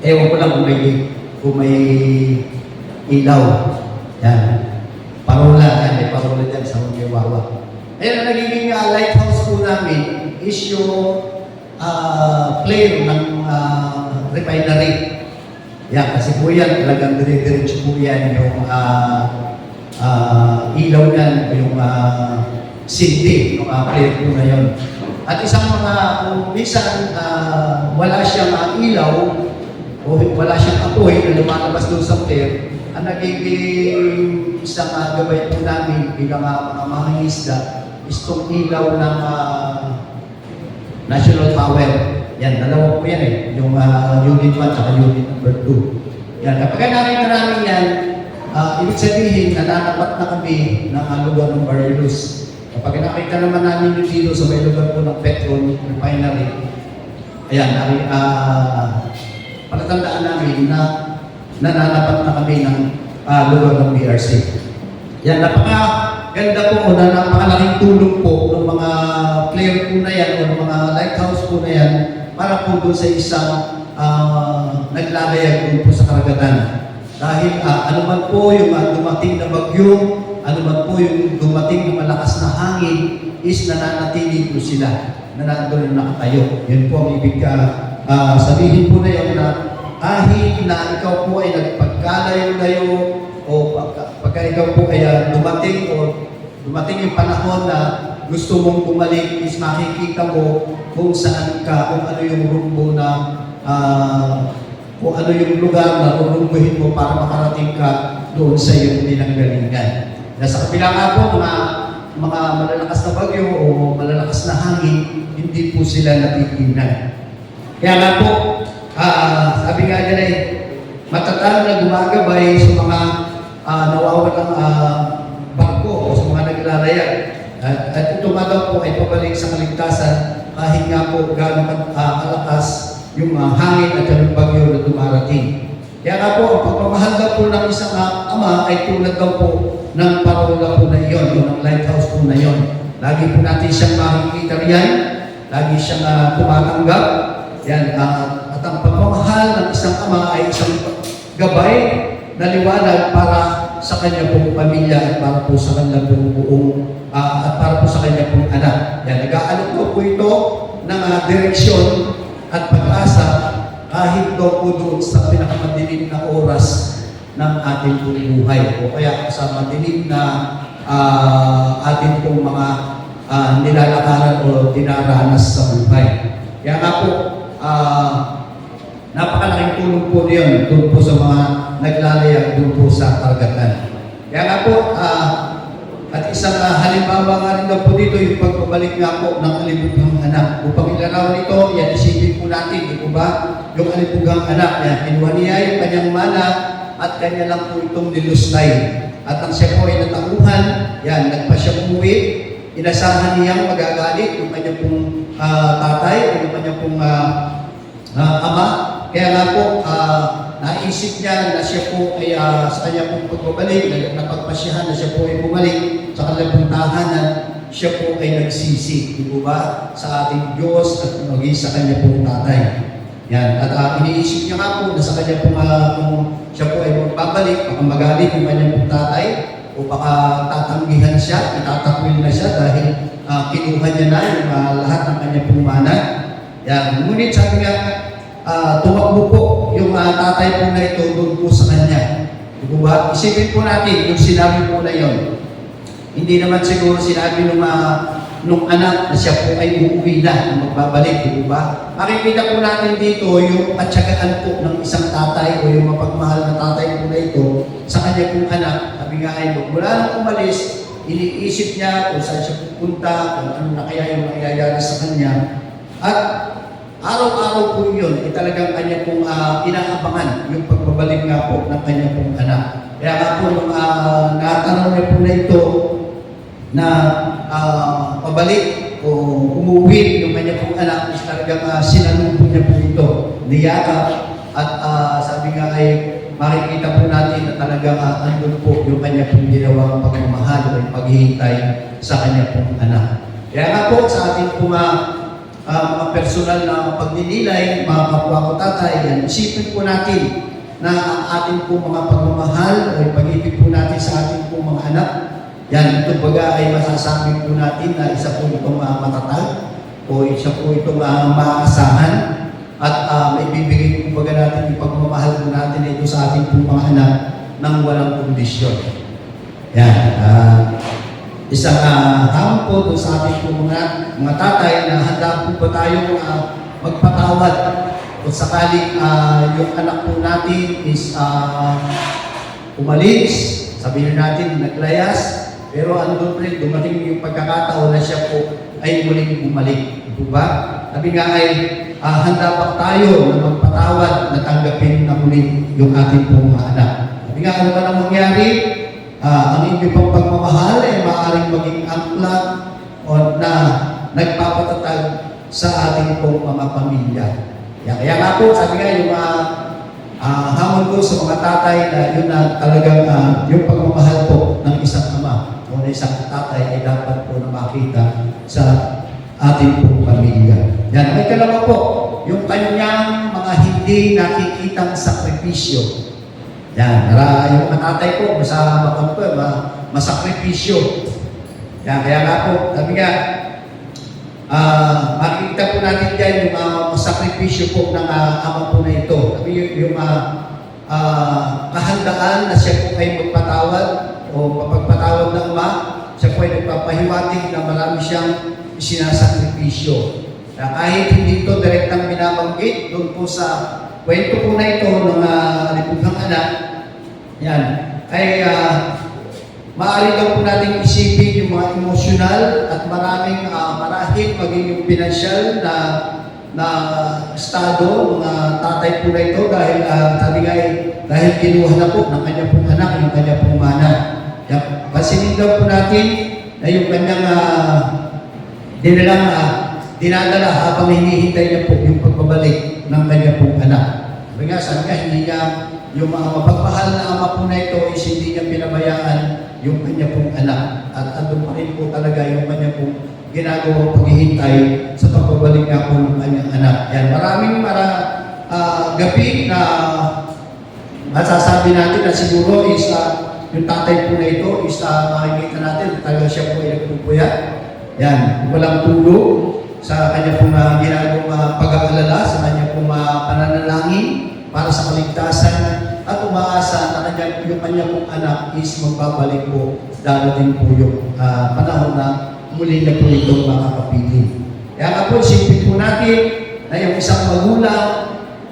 [SPEAKER 4] Ewan ko lang kung may ilaw. Yan, parola yan, may parola dyan sa Wawa. Ayun, ang nagiging lighthouse po namin is yung flare ng refinery. Yan, kasi po yan, talagang dire-diretso po yan yung ilaw yan, yung sinti, yung flare po na yun. At isang kung minsan wala siyang ilaw o wala siyang apoy na lumalabas doon sa flare, ang nagiging isang gabay po namin bilang mga isda is itong ilaw ng National Tower. Yan, dalawa po yan yung Unit 1 at Unit number 2. Yan, kapag nakita namin yan, ibig sabihin, nananapat na kami ng lugar ng Barrios. Kapag nakita naman namin yung dito sa may lugar po ng Petron Refinery, ayan, palatandaan namin na nananapat na kami ng lugar ng BRC. Yan, napakaganda po na napakalaking tulong po ng mga flare po na yan o ng mga lighthouse po na yan para po doon sa isang naglalayag doon po sa karagatan. Dahil ano man po yung dumating na bagyo, ano man po yung dumating na malakas na hangin, is nananatili po sila na nandun na nakatayo. Yun po ang ibig sabihin po na yun na kahit na ikaw po ay nagpagkalayo-layo o pagka ikaw po ay dumating yung panahon na gusto mong bumalik, is makikita mo kung saan ka, kung ano yung rumbo na kung ano yung lugar na rumbuhin mo para makarating ka doon sa iyong pinanggalingan. Nasa kabila nga po, mga malalakas na bagyo o malalakas na hangin, hindi po sila natitignan. Kaya nga po, sabi nga dyan ay matatag na gumagabay sa mga nawawalang barko o sa mga naglalayag. At ito nga daw po ay pabalik sa kaligtasan kahit nga po gano'ng kalakas yung hangin at yung bagyo na dumarating. Kaya nga po, ang pagmamahal daw po ng isang ama ay tulad daw po ng parola po na iyon, yung lighthouse po na iyon. Lagi po natin siyang makikita riyan, lagi siyang tumatanggap. Yan, at ang pagmamahal ng isang ama ay isang gabay na liwanag para sa kanya pong pamilya at para po sa kanya pong buong at para po sa kanya pong anak. Yan, nag-aalok po ito ng direksyon at pag-asa kahit daw po doon sa pinakamadilim na oras ng ating pong buhay o kaya sa madilim na ating pong mga nilalakaran o dinaranas sa buhay. Kaya nga po, napakalaking tulong po niyon doon po sa mga naglalayag doon po sa karagatan. Kaya nga po, at isang halimbawa nga rin daw po dito yung pagbabalik nga po ng alibugang anak. Upang ilarawan ito, yan isipin po natin, di po ba? Yung alibugang anak niya, kinuha niya yung kanyang mana at kanya lang po itong nilustay. At ang siya po ay natauhan, yan, nagpa siya umuwi, inasahan niyang magagalit yung kanyang pong tatay o yung kanyang pong ama. Kaya nga po, naisip niya na siya po ay sa kanya pong pagbabalik, napagpasyahan na siya po ay bumalik sa kanyang pong tahanan, siya po ay nagsisi, di po ba, sa ating Diyos at maging sa kanya pong tatay. Yan, at iniisip niya nga po na sa kanya pong kung siya po ay magbabalik, baka magalit yung kanyang pong tatay, o baka tatanggihan siya, itatakwil na siya dahil kinuha niya na yung lahat ng kanyang pong mana. Yan, ngunit sabi nga, tumakbo po yung tatay po na ito doon po sa kanya. Diba ba? Isipin po natin yung sinabi po na yun. Hindi naman siguro sinabi nung anak na siya po ay uuwi na, magbabalik, diba ba? Makikita po natin dito yung patsagaan po ng isang tatay o yung mapagmahal na tatay po na ito sa kanya pong anak. Sabi nga ay, mula nang umalis, iniisip niya kung saan siya pupunta, kung ano na kaya yung mangyayari sa kanya. At araw-araw po yun, talagang kanya pong inaabangan yung pagbabalik nga po ng kanya pong anak. Kaya nga po, nung natanong niya po na ito, na pabalik o umuwi yung kanya pong anak, is talagang sinalubong niya po ito, niyakap, at sabi nga ay, makikita po natin na talagang andun po yung kanya pong ginawang pagmamahal o yung paghihintay sa kanya pong anak. Kaya nga po, sa ating pong mga personal na pagninilay, mga kapwa ko tatay, yan, isipin po natin na ang ating po mga pagmamahal o pag-ibig po natin sa ating po mga anak, yan, ito baga ay masasabi po natin na isa po itong matatag o isa po itong maasahan at may bibigay po baga natin yung pagmamahal po natin ito sa ating po mga anak ng walang kondisyon. Yan, isang hamon po doon sa ating po mga tatay na handa po ba tayong magpatawad kung sakaling yung anak po natin is umalis, sabihin natin naglayas, pero andun rin dumating yung pagkakataon na siya po ay muling bumalik. Ito ba? Sabi nga ay handa pa tayo na magpatawad na tanggapin na muli yung ating po mga anak. Sabi nga ano ba nang mangyari? Ang inyong pang pagmamahal ay maaaring maging angkla o na nagpapatatag sa ating pong mga pamilya. Kaya nga po, sabi nga yung hamon ko sa mga tatay na yun na talagang yung pagmamahal po ng isang ama o ng isang tatay ay dapat po na makita sa ating pong pamilya. Yan, may kalawa po, yung kanyang mga hindi nakikitang sakripisyo. Yan, yung mga tatay po, masakripisyo. Yan, kaya nga po, sabi nga, makikita po natin dyan yung masakripisyo po ng ama po na ito. Sabi yung kahandaan na siya po ay magpatawad o mapagpatawad ng ama, siya po ay nagpapahiwatig na marami siyang sinasakripisyo. Kahit hindi ito direktang binabanggit, doon po sa kwento po na ito ng alibughang anak, yan, ay maaari daw po natin isipin yung mga emosyonal at maraming marahil maging yung pinansyal na estado ng tatay po na ito dahil sabi nga dahil kinuha na po ng kanya pong anak, yung kanya pong mana. Pansinin daw po natin na yung kanyang dinadala habang hinihintay niya po yung pagbabalik ng kanya pong anak. Sabi nga, hindi niya, yung mga mapagmahal na ama po na ito is hindi niya pinabayaan yung kanya pong anak. At andun pa rin po talaga yung kanya pong ginagawang paghihintay sa pagbabalik nga po ng kanyang anak. Yan, maraming gabi na masasabi natin na siguro is yung tatay po na ito is makikita natin, talaga siya po ay nagpupuyat. Yan, walang tulog sa kanya pong ginagawang pag-aalala, sa kanya pong pananalangin para sa kaligtasan at umaasa na yung kanya pong anak is magbabalik po darating po yung panahon na muli na po itong makakapiling. Kaya nga po, isipin po natin na yung isang magulang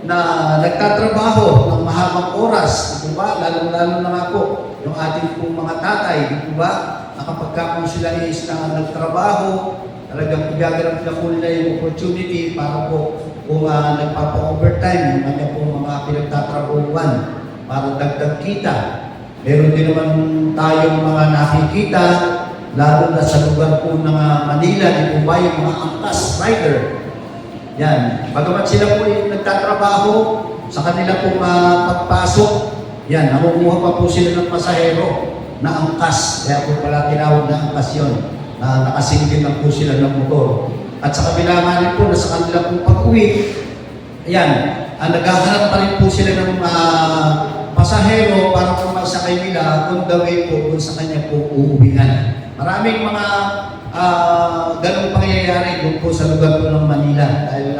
[SPEAKER 4] na nagtatrabaho ng mahabang oras, di ba? Lalo-lalo na nga po, yung ating pong mga tatay, di ba? Na kapag po sila is na nagtrabaho, talagang igagarap na po nila yung opportunity para po kung nagpapa-overtime yung kanya pong mga pinagtatrabahuan para dagdag kita. Meron din naman tayong mga nakikita, lalo na sa lugar po ng Manila, di po ba yung mga angkas rider. Yan, bagamat sila po yung nagtatrabaho sa kanila pong pagpasok, yan, namumuha pa po sila ng pasahero na angkas. Kaya po pala tinawag na angkas yun, na nakasingin lang po sila ng motor. At sa kabila nga rin po na sa kanila pong pag-uwi, yan, naghahanap pa rin po sila ng pasahero para po masakay nila on the way po kung sa kanya po uuwihan. Maraming mga ganong pangyayari doon po sa lugar po ng Manila. Dahil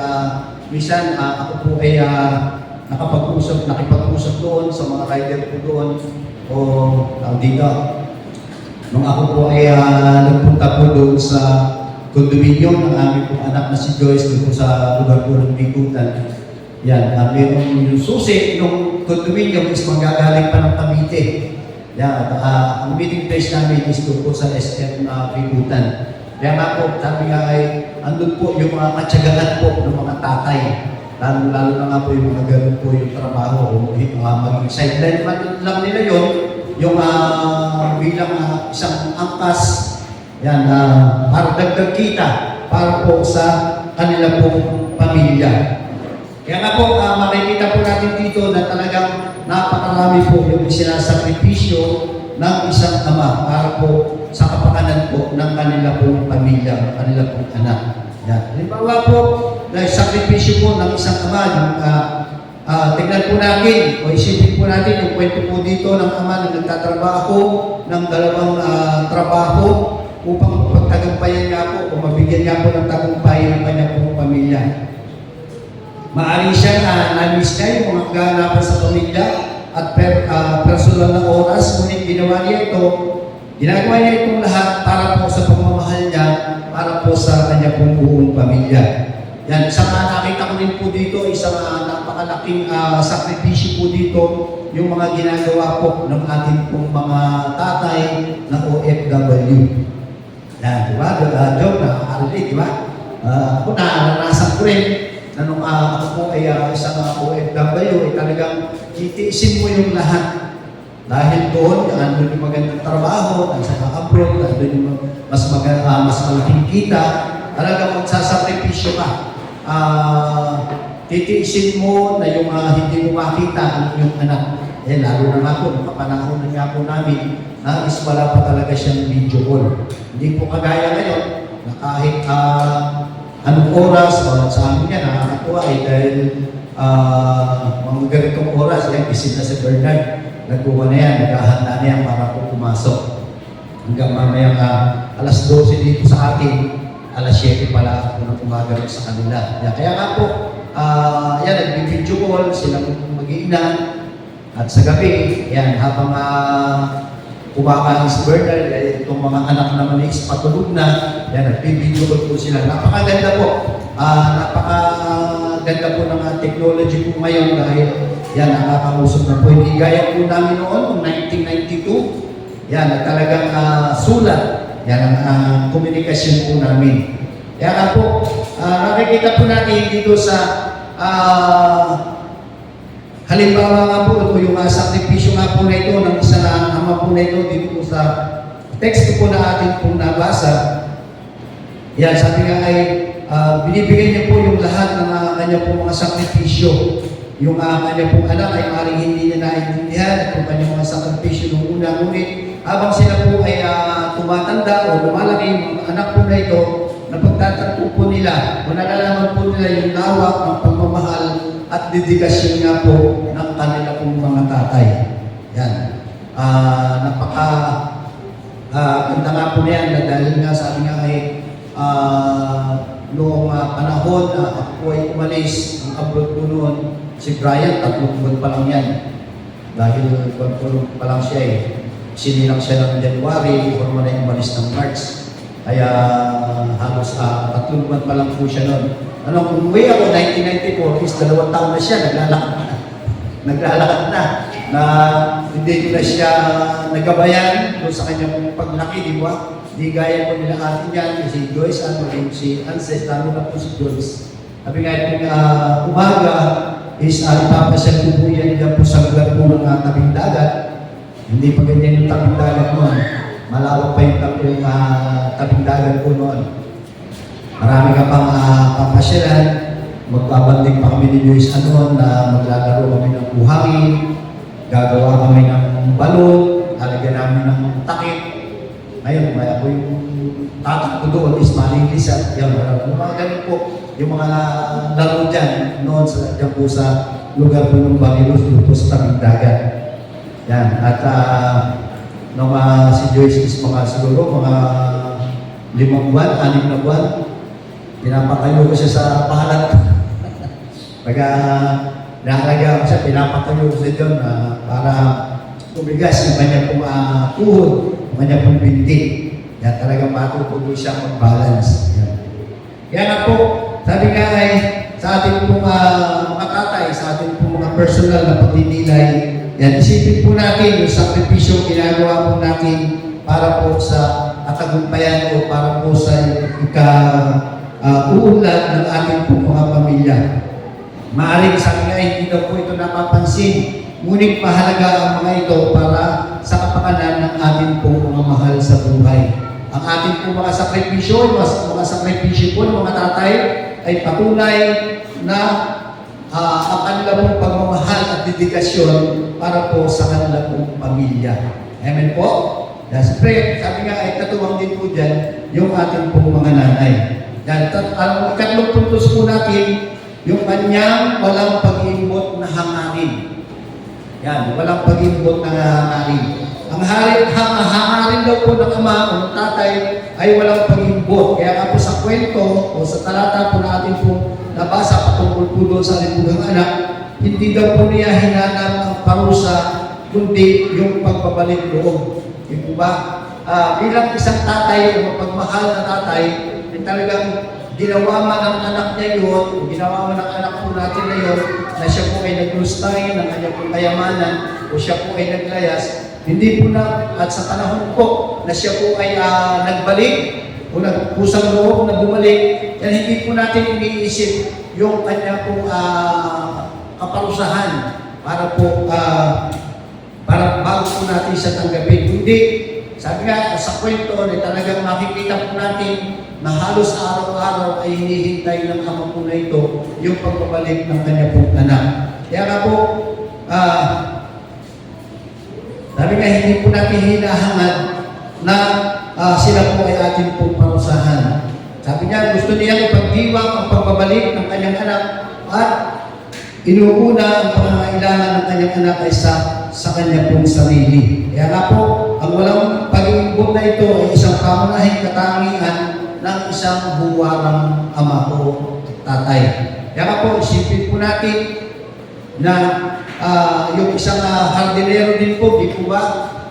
[SPEAKER 4] minsan ako po ay nakipag-usap doon sa mga rider po doon o dito. Nung ako po ay nagpunta po doon sa condominium ng aming pong anak na si Joyce doon po sa lugar po ng Bigutan. Yan, mayroong yung susi, yung condominium is magagaling pa ng Cavite. Yan, ang meeting place namin is doon po sa SM Bigutan. Kaya nga po, sabi nga ay, andun po yung mga katsagalan po ng mga tatay. Lalo na nga po yung mga ganun po yung trabaho o maging sideline lang nila yun, yung bilang isang angkas, yan, para dagdag kita, para po sa kanila pong pamilya. Kaya nga po, makikita po natin dito na talagang napakarami po yung sinasakripisyo ng isang ama para po sa kapakanan po ng kanila pong pamilya, ng kanila pong anak. Yan. Halimbawa po, dahil sakripisyo po ng isang ama, yung, tingnan po natin, o isipin po natin yung kwento po dito ng ama na nagtatrabaho ng dalawang trabaho upang pagtagumpayan nga po o mabigyan nga po ng tagumpay ng kanyang pong pamilya. Maaari siya na na-miss niya yung mga kaganapan sa pamilya at personal na oras, ngunit ginagawa niya itong lahat para po sa pagmamahal niya, para po sa kanya pong buong pamilya. Yan, isang nakita ko rin po dito, isang napakalaking sakripisyo po dito, yung mga ginagawa po ng ating pong mga tatay na OFW. Yan, di ba? Joke, nakaka-relate, di ba? Ako naranasan ko rin, na nung ako po ay isang OFW, ay talagang titiisin mo yung lahat. Dahil doon, andun yung magandang trabaho, nasa abroad, andun yung mas malaking kita, talagang magsasakripisyo ka. Titiisin mo na yung hindi mo makita yung anak. Lalo na nga po, kapanahon na nga po namin, na is wala pa talaga siyang video call. Hindi po kagaya ngayon, na kahit anong oras, sa amin yan, nakakatuwa dahil mga ganitong oras, isin na si Bernard, nagkuha na yan, naghahanda na yan para po pumasok. Hanggang mamayang alas 12 dito sa atin, alas 7 pala ako nang umagalit sa kanila. Kaya nga po, yan, nag-video call, sila mag-iina, at sa gabi, yan, habang kumakain si Bernard, itong mga anak naman is patulog na, yan, nag-video call po sila. Napakaganda po. Napakaganda po ng technology po ngayon dahil yan, nakakausap na po. Hindi gaya po namin noon, 1992, yan, talagang sulat. Yan ang komunikasyon po namin. Kaya nga po, nakikita po natin dito sa halimbawa nga po, ito yung sakripisyo nga po na ito ng isa na ama po na ito dito po sa text po na atin pong nabasa. Yan, sabi nga ay binibigay niya po yung lahat ng kanya pong mga sakripisyo. Yung kanya pong anak ay maaaring hindi niya naiintindihan at yung kanyang mga sakripisyo nung una. Ngunit habang sila po ay tumatanda o lumalaki yung mga anak po na ito, napagtatanpo po nila o nalalaman po nila yung lawak ng pagmamahal at dedikasyon nga po ng kanila pong mga tatay. Yan. napaka ganda nga po niyan na dahil nga sabi nga ay noong panahon na ako ay umalis, ang abroad po noon, si Brian, 3 buwan pa lang yan. Dahil buwan pa lang siya eh. Sinilang siya ng January, or na umalis ng March. Kaya halos 3 buwan pa lang po siya noon. Kung umuwi ako, 1994, is 2 taon na siya, naglalakad na hindi ko na siya nagabayan doon sa kanyang paglaki, di ba? Di gaya po nila atin yan, si Joyce, si Anses, lalo na po si Joyce. Sabi nga itong umaga is ipapasyal ko po yan dyan po sa lugar po ng tabing dagat. Hindi pa ganyan yung tabing dagat noon. Malawak pa yung tabing dagat po noon. Marami ka pang papasyalan. Magbabanding pa kami ni Joyce na maglalaro kami ng buhangin. Gagawa kami ng balon. Halagyan namin ng takip. Ngayon, may ako yung tatak ko doon is malinis at yung mga ganun po, yung mga laro dyan, noon dyan po sa lugar po ng Bagilos, doon po sa tabing dagat. Yan, at nung si Joyce is siguro mga 5 buwan, 6 na buwan, pinapatayo ko siya sa pahalat. Pagka nahalaga ko siya, pinapatayo ko siya doon para tumigas yung kanya pong tuhod, yung kanya pong binti. Yan talagang matutuloy siya mag-balance. Yan na po, sabi nga ay sa ating pong mga tatay, sa ating pong mga personal na pagdinilay, yan, isipin po natin yung sakripisyo ginagawa po natin para po sa katagumpayan o para po sa uunlad ng ating pong mga pamilya. Maaring sabi nga, hindi daw po ito napapansin. Ngunit mahalaga ang mga ito para sa kapakanan ng ating pong mga mahal sa buhay. Ang ating pong mga sakripisyo, mga sakripisyo po ng mga tatay ay patunay na ang kanila pong pagmamahal at dedikasyon para po sa kanila pong pamilya. Amen po? Siyempre, sabi nga ay katuwang din po dyan yung ating pong mga nanay. Yan, ang ikatlong puntos po natin, yung kanyang walang pag-iimbot na hangarin. Yan, walang pag-imbot na hangarin. Ang hangarin daw po ng ama o ng tatay ay walang pag-imbot. Kaya nga po sa kwento o sa talata po natin po nabasa patungkol po doon sa libugang anak, hindi daw po niya hinanap ang parusa, kundi yung pagbabalik loob. Yung po ba? Bilang isang tatay o mapagmahal na tatay, ay talagang ginawa man ng anak niya yun, ginawa man ng anak po natin na yun, na siya po ay naglustay ng kanyang kayamanan o siya po ay naglayas, hindi po na, at sa panahon po na siya po ay nagbalik o nagpusang loob na bumalik, yan hindi po natin iniisip yung kanya po kaparusahan para po para bago po natin siya tanggapin. Hindi, sabi nga sa kwento na talagang makikita po natin na halos araw-araw ay hinihintay ng ama po na ito yung pagbabalik ng kanya pong anak. Kaya nga po, sabi nga hindi po natin hinahangad na sila po ay ating pong parusahan. Sabi niya, gusto niya ipagdiwang ang pagbabalik ng kanyang anak at inuuna ang pangangailangan ng kanyang anak ay sa kanya pong sarili. Kaya nga po, ang walang pag-iimbot na ito ay isang kamunahing katangian ng isang buwarang ama o tatay. Kaya nga po, isipin po natin na yung isang hardinero din po, di po ba,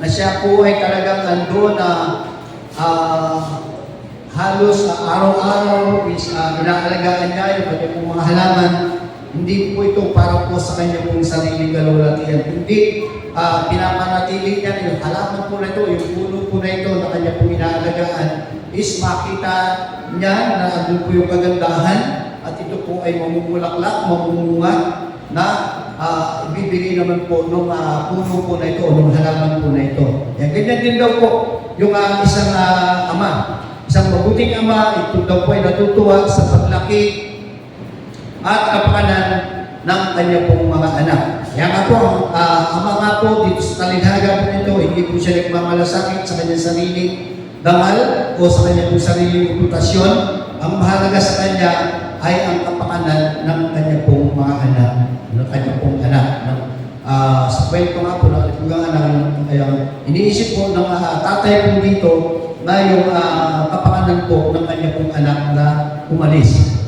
[SPEAKER 4] na siya po ay talagang ando na halos araw-araw is inaalagaan niya yung kanyang mga halaman. Hindi po ito para po sa kanya pong sariling kalulatian. Hindi pinapanatili niya yung halaman po na ito, yung puno po na ito na kanya pong inaalagaan is makita niya na andun po yung kagandahan at ito po ay mamumulaklak, mamumunga na ibibigay naman po nung puno po na ito o nung halaman po na ito. Yan, ganyan din daw po yung isang ama. Isang mabuting ama, ito daw po ay natutuwa sa paglaki at kapakanan ng kanya pong mga anak. Kaya nga po, ang ama nga po dito sa talinghaga po nito, hindi po siya nagmamalasakit sa kanyang sarili dangal o sa kanyang pong sariling reputasyon. Ang mahalaga sa kanya ay ang kapakanan ng kanya pong mga anak, ng kanya pong anak, ng sa kwento nga po na iniisip po ng tatay po dito na yung kapakanan po ng kanya pong anak na umalis.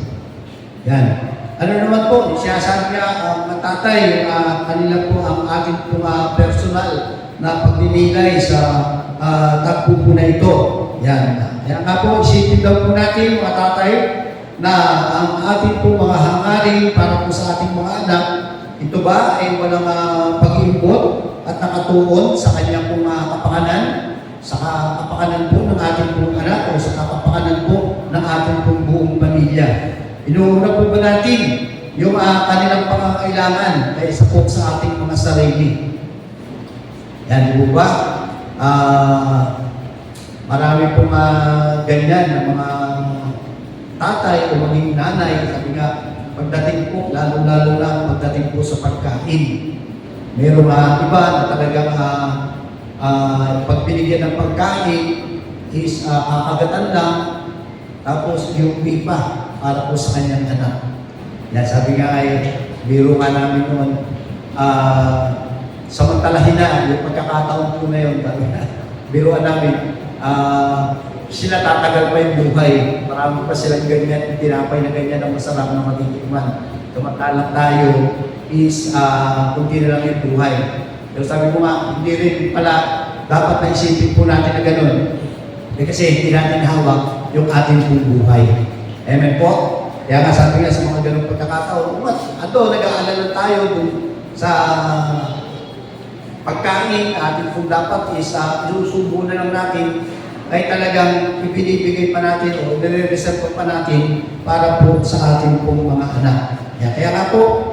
[SPEAKER 4] Yan. Ano naman po, sinasabi niya, tatay, kanila po ang ating pong personal na pagdinilay sa tagpo po na ito. Yan. Kaya nga po, isipin daw po natin mga tatay na ang ating po mga hangarin para po sa ating mga anak, ito ba ay walang pag-iimbot at nakatuon sa kanyang pong kapakanan, sa kapakanan po ng ating pong anak o sa kapakanan po ng ating pong buong pamilya. Inuuna po ba natin yung kanilang pangangailangan kaysa po sa ating mga sarili? Yan po ba? Marami pong ganyan na mga tatay o maging nanay, sabi nga, pagdating po, lalo-lalo na pagdating po sa pagkain. Mayroong iba na talagang pag binigyan ng pagkain is kakagatan lang, tapos yung iba para po sa kanyang anak. Yan, sabi nga ay, biro nga namin noon, samantalahin na yung pagkakataon po na yun, biruan namin, sila tatagal pa yung buhay. Marami pa silang ganyan, tinapay na ganyan ang masarap na matitikman. Tumatala tayo is kunti na lang yung buhay. Pero sabi ko nga, hindi rin pala dapat na isipin po natin na gano'n. Kasi hindi natin hawak yung ating pong buhay. Amen po? Kaya nga sabi nga sa mga gano'ng pagkakataon, nag-aalala tayo dun sa pagkain ating pong dapat is inusubo na lang natin ay talagang ibinibigay pa natin o nire-reserve pa natin para po sa ating pong mga anak. Kaya nga po,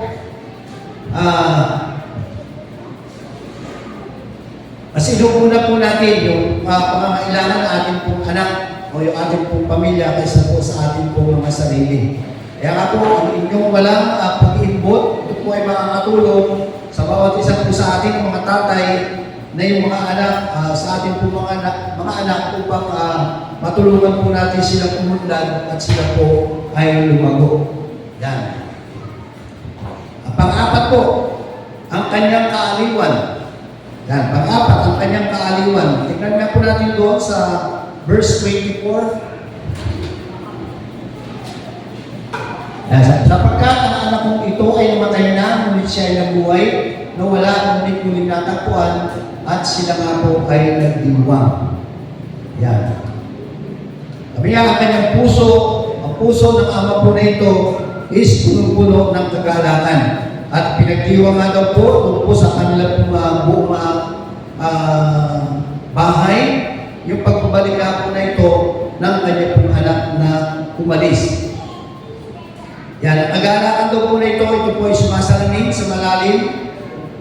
[SPEAKER 4] mas inuuna po natin yung pangangailangan ng ating pong anak o yung ating pong pamilya kaysa po sa ating pong mga sarili. Kaya nga po, ang inyong walang pag-iimbot, ito po ay makakatulong sa bawat isa po sa ating mga tatay na yung mga anak, sa ating po mga anak upang matulungan po natin silang umunlad at sila po ay lumago. Yan. Pang-apat po, ang kanyang kaaliwan. Yan, pang-apat, ang kanyang kaaliwan. Tignan nga po natin doon sa verse 24. Yan, sapagkat ang anak kong ito ay namatay na, ngunit siya ay nabuhay, na wala ngunit muling natagpuan, at sila nga po ay nagdiwang. Yan. Sabi nga, ang kanyang puso, ang puso ng ama po na ito is puno-puno ng kagalakan. At pinagdiwang nga daw po tungkol sa kanilang buong bahay, yung pagbabalik nga po na ito ng kanyang pong anak na umalis. Yan, ang kagalakan daw po na ito po ay sumasalamin sa malalim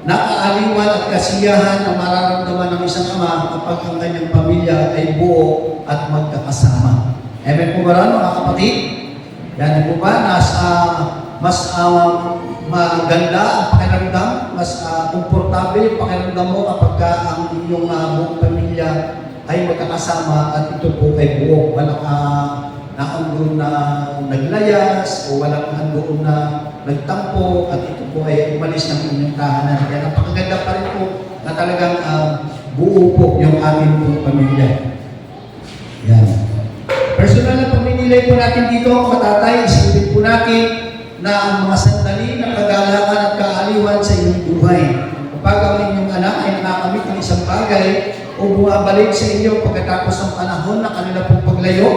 [SPEAKER 4] na kaaliwan at kasiyahan na mararamdaman ng isang ama kapag ang kanyang pamilya ay buo at magkakasama. Amen po ba rin, mga kapatid? Yan po ba? Mas maganda ang pakiramdam, mas komportable yung pakiramdam mo kapag ang inyong buong pamilya ay magkakasama at ito po ay buo. Walang naandoon na naglayas o walang naandoon na nagtampo at ito po ay umalis ng inyong tahanan. Kaya napakaganda pa rin po na talagang buo po yung ating pong pamilya. Yan. Personal na paminilay po natin dito, mga tatay, isipin po natin na ang mga sandali ng kagalakan at kaaliwan sa inyong buhay. Kapag ang inyong anak ay nakakamit ng isang bagay o bumabalik sa inyo pagkatapos ng panahon na kanila pong paglayo,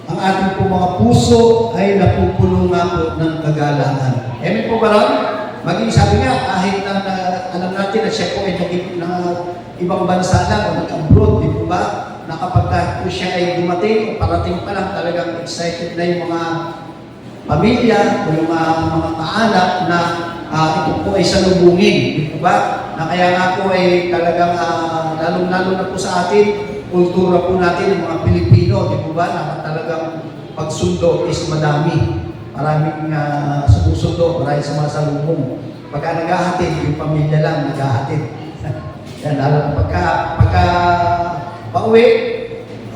[SPEAKER 4] ang ating po mga puso ay napupuno nga po ng kagalakan. Amen po ba ron? Maging sabi nga, kahit na alam natin na siya po ay naging ibang bansa lang o nag-abroad, di po ba? Na kapag po siya ay dumating o parating pa lang, talagang excited na yung mga pamilya o yung mga kaanak na ito po ay salubungin, di po ba? Na kaya nga po ay talagang lalong-lalo na po sa atin, kultura po natin ng mga Pilipino, di po ba? Na talagang pagsundo is madami. Maraming sumusundo, maraming sa mga salubong. Pagka naghahatid, yung pamilya lang naghahatid. Yan, lalo pagka pauwi,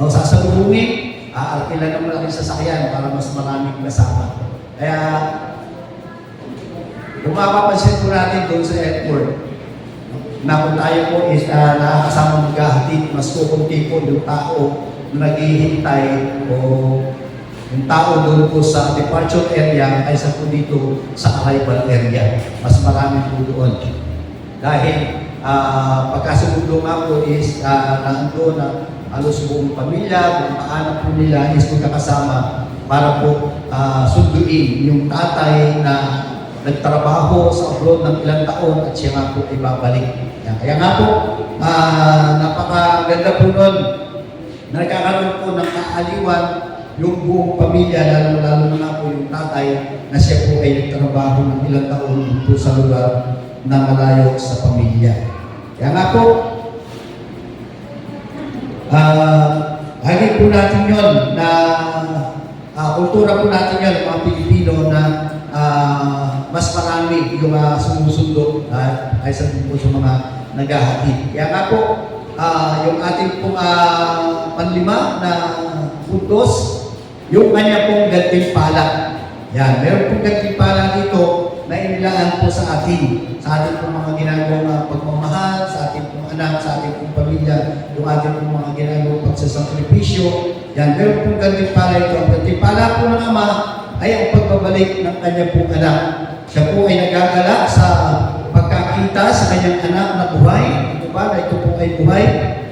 [SPEAKER 4] o sasalubungin, aarkilan ng malaking sasakyan para mas maraming kasama. Kaya, Kung mapapansin po natin doon sa airport, na kung tayo po is nakakasama maghahatid, mas kukunti po yung tao na naghihintay o yung tao doon po sa departure area kaysa po dito sa arrival area. Mas marami po doon. Dahil pagkasundo nga po is naandun na halos buong pamilya, buong anak po nila is magkakasama para po sunduin yung tatay na nagtrabaho sa abroad ng ilang taon at siya nga po ibabalik. Yan. Kaya nga po, napakaganda po nun na nagkakaroon po ng kaaliwan yung buong pamilya, lalo na po yung tatay na siya po ay nagtrabaho ng ilang taon po sa lugar na malayo sa pamilya. Kaya nga po, hagin po natin yun na kultura po natin yun, mga Pilipino na mas marami yung sumusundo kaysa po sa mga naghahatid. Kaya nga po, yung ating pong panlima na puntos, yung kanya pong gantimpala. Yan, meron pong gantimpala dito na inilaan po sa atin pong mga ginagawang pagmamahal, sa ating pong anak, sa ating pong pamilya, yung ating pong mga ginagawang pagsasakripisyo. Yan, meron pong gantimpala ito. Ang gantimpala po ng Ama ay ang pagbabalik ng kanya pong anak. Siya po ay nagagalak sa pagkakita sa kanyang anak na buhay. Ito ba? Na ito po ay buhay.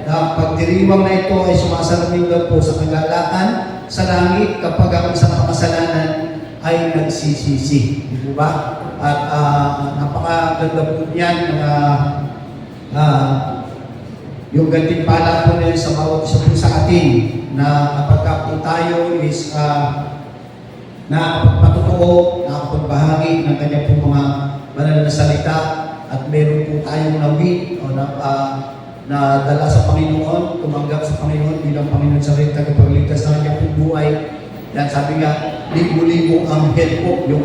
[SPEAKER 4] Na pagdiriwang na ito ay sumasalamin daw po sa kagalakan sa langit kapag ang isang makasalanan ay nagsisisi. Ito ba? At napakaganda po niyan yung gantimpala po nila sa bawat isa po sa atin na kapag po tayo is nakapagpatotoo, nakapagbahagi ng kanya pong mga banal na salita at meron po tayong nawin o na dala sa Panginoon, tumanggap sa Panginoon bilang Panginoon sa rin tagapagligtas ng kanya pong buhay. Yan sabi nga, libo-libo ang head po yung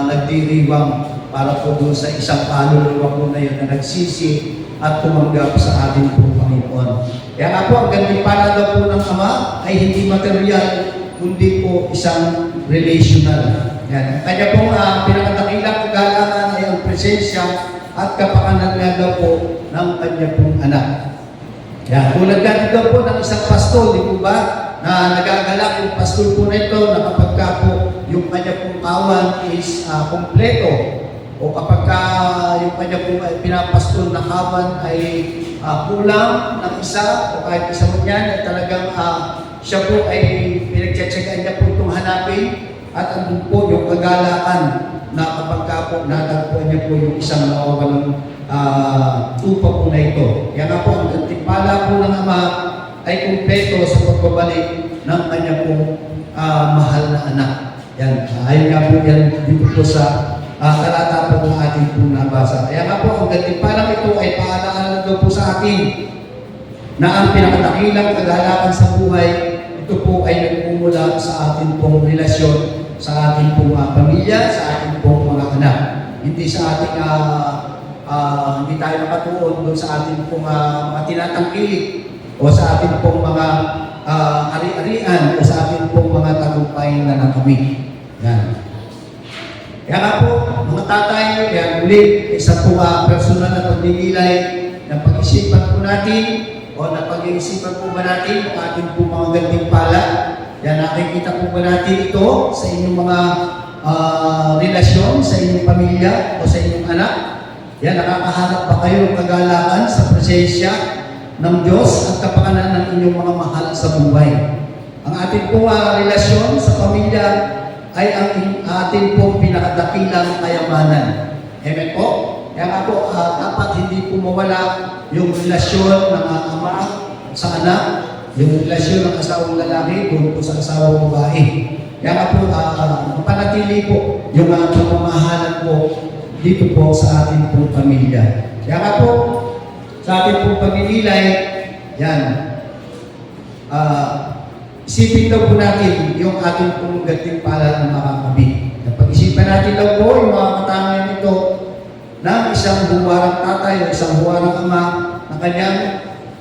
[SPEAKER 4] nagdiriwang para po doon sa isang kaluluwa po na yun na nagsisi at tumanggap sa ating pong Panginoon. Kaya nga po, ang gantimpala daw po ng Ama ay hindi material, kundi po isang relational. Yan. Ang kanya pong pinakadakilang kagalakan ay ang presensya at kapakanan nga daw po ng kanya pong anak. Yan. Tulad natin daw po ng isang pastol, di po ba? Na nagagalak yung pastol po na ito na kapag ka po yung kanya pong kawan is kompleto o kapag ka yung kanya pong pinapastol na kawan ay kulang ng isa o kahit isa mo yan ay talagang siya po ay pinagtsatsagaan niya po itong hanapin at andun po yung kagalakan na kapag ka po natagpuan niya po yung isang nawawalang tupa po na ito. Kaya nga po, ang gantimpala po ng Ama ay kumpleto sa pagbabalik ng kanya pong mahal na anak. Yan, ayun nga po yan dito po sa talata po ng ating po nabasa. Kaya nga po, ang gantimpalang ito ay paalaala daw po sa atin na ang pinakadakilang kagalakan sa buhay, ito po ay nagmumula sa ating pong relasyon, sa ating pong pamilya, sa ating pong mga anak. Hindi sa ating, hindi tayo nakatuon doon sa ating pong mga tinatangkilik o sa ating pong mga ari-arian o sa ating pong mga tagumpay na nakamit. Yan. Kaya nga po, mga tatay, yan ulit, isang pong personal na pagdidilay na pag-isipan po natin o na pag-iisipan po ba natin ang ating po mga gantimpala. Yan, nakikita po ba natin ito sa inyong mga relasyon, sa inyong pamilya o sa inyong anak? Yan, nakakahanap ba kayo ng kagalakan sa presensya ng Diyos at kapakanan ng inyong mga mahal sa buhay? Ang ating pong relasyon sa pamilya ay ang ating pong pinakadakilang kayamanan. Amen po? Kaya nga po, dapat hindi po mawala yung relasyon ng ama sa anak, yung relasyon ng asawang lalaki doon po sa asawang babae. Kaya nga po, mapanatili po yung pamamahalan po dito po sa ating pong pamilya. Kaya nga po, sa ating pong pagninilay, yan, isipin daw po natin yung ating pong gantimpala ng mga kami. Pag-isipan natin daw po yung mga katangian nito ng isang huwarang tatay o isang huwarang ama na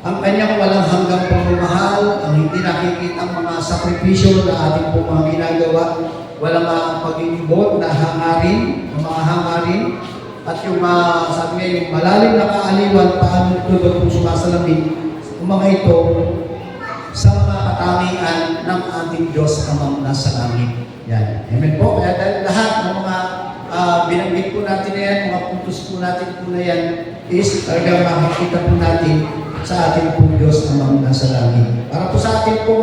[SPEAKER 4] ang kanyang walang hanggang pagmamahal, ang hindi nakikita ang mga sakripisyo na ating pong mga ginagawa o walang pag-iibot na hangarin, ng mga hangarin, at yung sabi nga, yung malalim na kaaliwan, paano ito kung sumasalamin, yung mga ito, sa mga katangian ng ating Diyos amang nasa langit. Yan. Amen po. Kaya dahil lahat ng mga binanggit po natin na yan, mga puntos po natin po na yan, is talagang makikita po natin sa ating pong Diyos amang nasa langit. Para po sa ating pong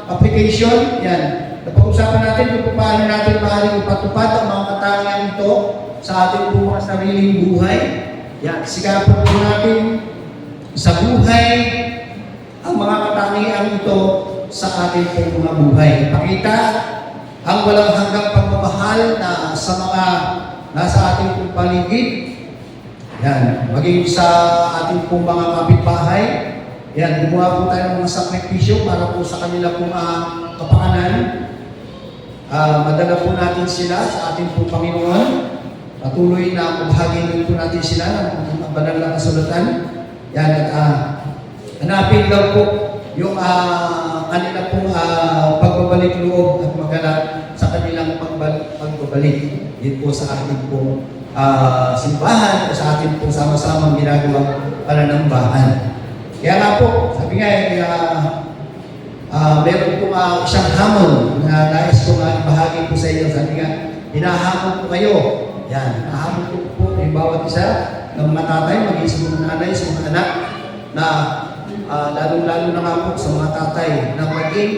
[SPEAKER 4] application, yan. Napag-usapan natin kung paano natin maaaring ipatupad ang mga katangian ito sa ating pong mga sariling buhay. Yan. Sikapon po natin sa buhay ang mga katangian ito sa ating pong mga buhay. Ipakita ang walang hanggang pagmamahal na sa mga nasa ating pong paligid. Yan. Maging sa ating pong mga kapitbahay. Yan. Gumawa po tayo ng mga sakripisyo para po sa kanila pong kapakanan. Madala po natin sila sa ating pong Panginoon. Patuloy na maghagin po natin sila ng banal na kasulatan. Yan. At hanapin daw po yung kanila pong pagbabalik loob at magalak sa kanilang pagbabalik. Yun po sa ating pong simbahan o sa ating pong sama-samang ginagawa pananambahan. Kaya nga po, sabi nga meron pong isang hamon na nais kong ibahagi po sa inyo. Sabi nga, hinahamon po kayo. Yan, hinahamon po yung bawat isa ng mga tatay, maging sa mga nanay, sa mga anak, na lalong-lalo na nga po sa mga tatay, na maging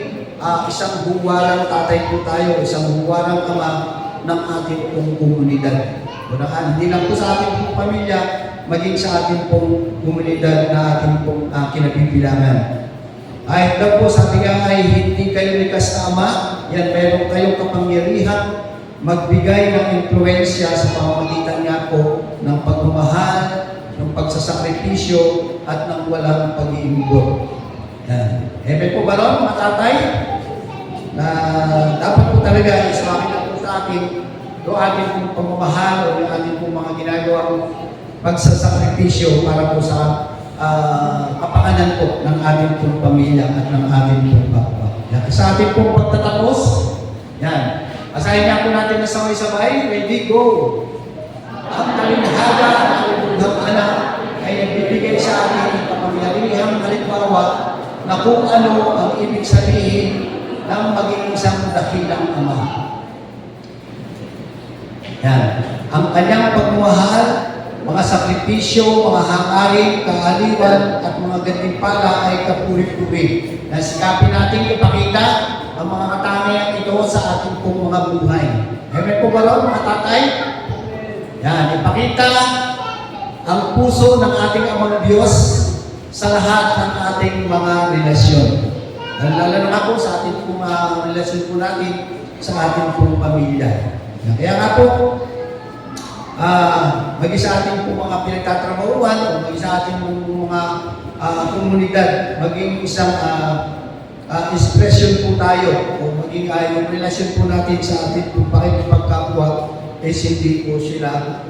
[SPEAKER 4] isang huwarang tatay po tayo, isang huwarang ama ng ating pong komunidad. Unahan, hindi lang po sa ating pong pamilya, maging sa ating pong komunidad na ating pong kinabibilangan. Kahit daw po sabi nga ay hindi kayo likas na ama, yan meron kayong kapangyarihan magbigay ng impluensya sa pamamagitan nga po ng pagmamahal, ng pagsasakripisyo at ng walang pag-iimbot. Yan. Amen po ba ron, mga tatay? Na dapat po talaga isawakin na po sa akin yung ating pong pagmamahal o yung ating pong mga ginagawang pagsasakripisyo para po sa kapakanan po ng ating pong pamilya at ng ating pong kapwa. Sa ating pong pagtatapos, yan. Asahin niya po natin na sabay-sabay, ready, go! Ang talinhaga ng bughang anak ay nagbibigay sa atin ng kapangyarihang halimbawa na kung ano ang ibig sabihin ng maging isang dakilang ama. Yan. Ang kanyang pagmamahal, mga sakripisyo, mga hangarin, kaaliwan, at mga gantimpala ay kapuri-puri. Nasikapin natin ipakita ang mga katangian ito sa ating pong mga buhay. Amen po ba rin, mga tatay? Yan, ipakita ang puso ng ating Amang Diyos sa lahat ng ating mga relasyon. Lalo na po sa ating pong relasyon po natin sa ating pong pamilya. Kaya nga po, maging sa ating pong mga pinagtatrabahuan o maging sa ating mga komunidad, maging isang expression po tayo o maging yung relasyon po natin sa ating pong pakikipagkapwa is hindi po sila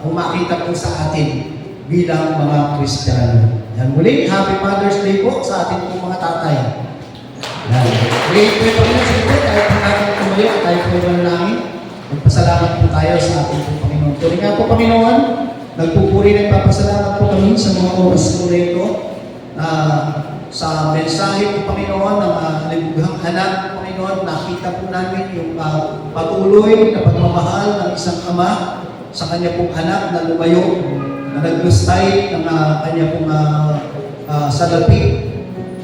[SPEAKER 4] umakita po sa atin bilang mga Kristiyano. Yan, muli, Happy Father's Day po sa ating pong mga tatay. Yan. Pray po rin sa ito, tayo po natin tumayo, tayo po manalangin. Magpasalamat po tayo sa ating pong Panginoon. Tuloy nga po, Panginoon, nagpupuri na ipapasalamat po kami sa mga oras po na ito na sa mensahe po, Panginoon, ng libughang anak, Panginoon, nakita po namin yung patuloy na pagmamahal ng isang ama sa kanya pong anak na lumayo, na naglustay ng kanya pong salapi.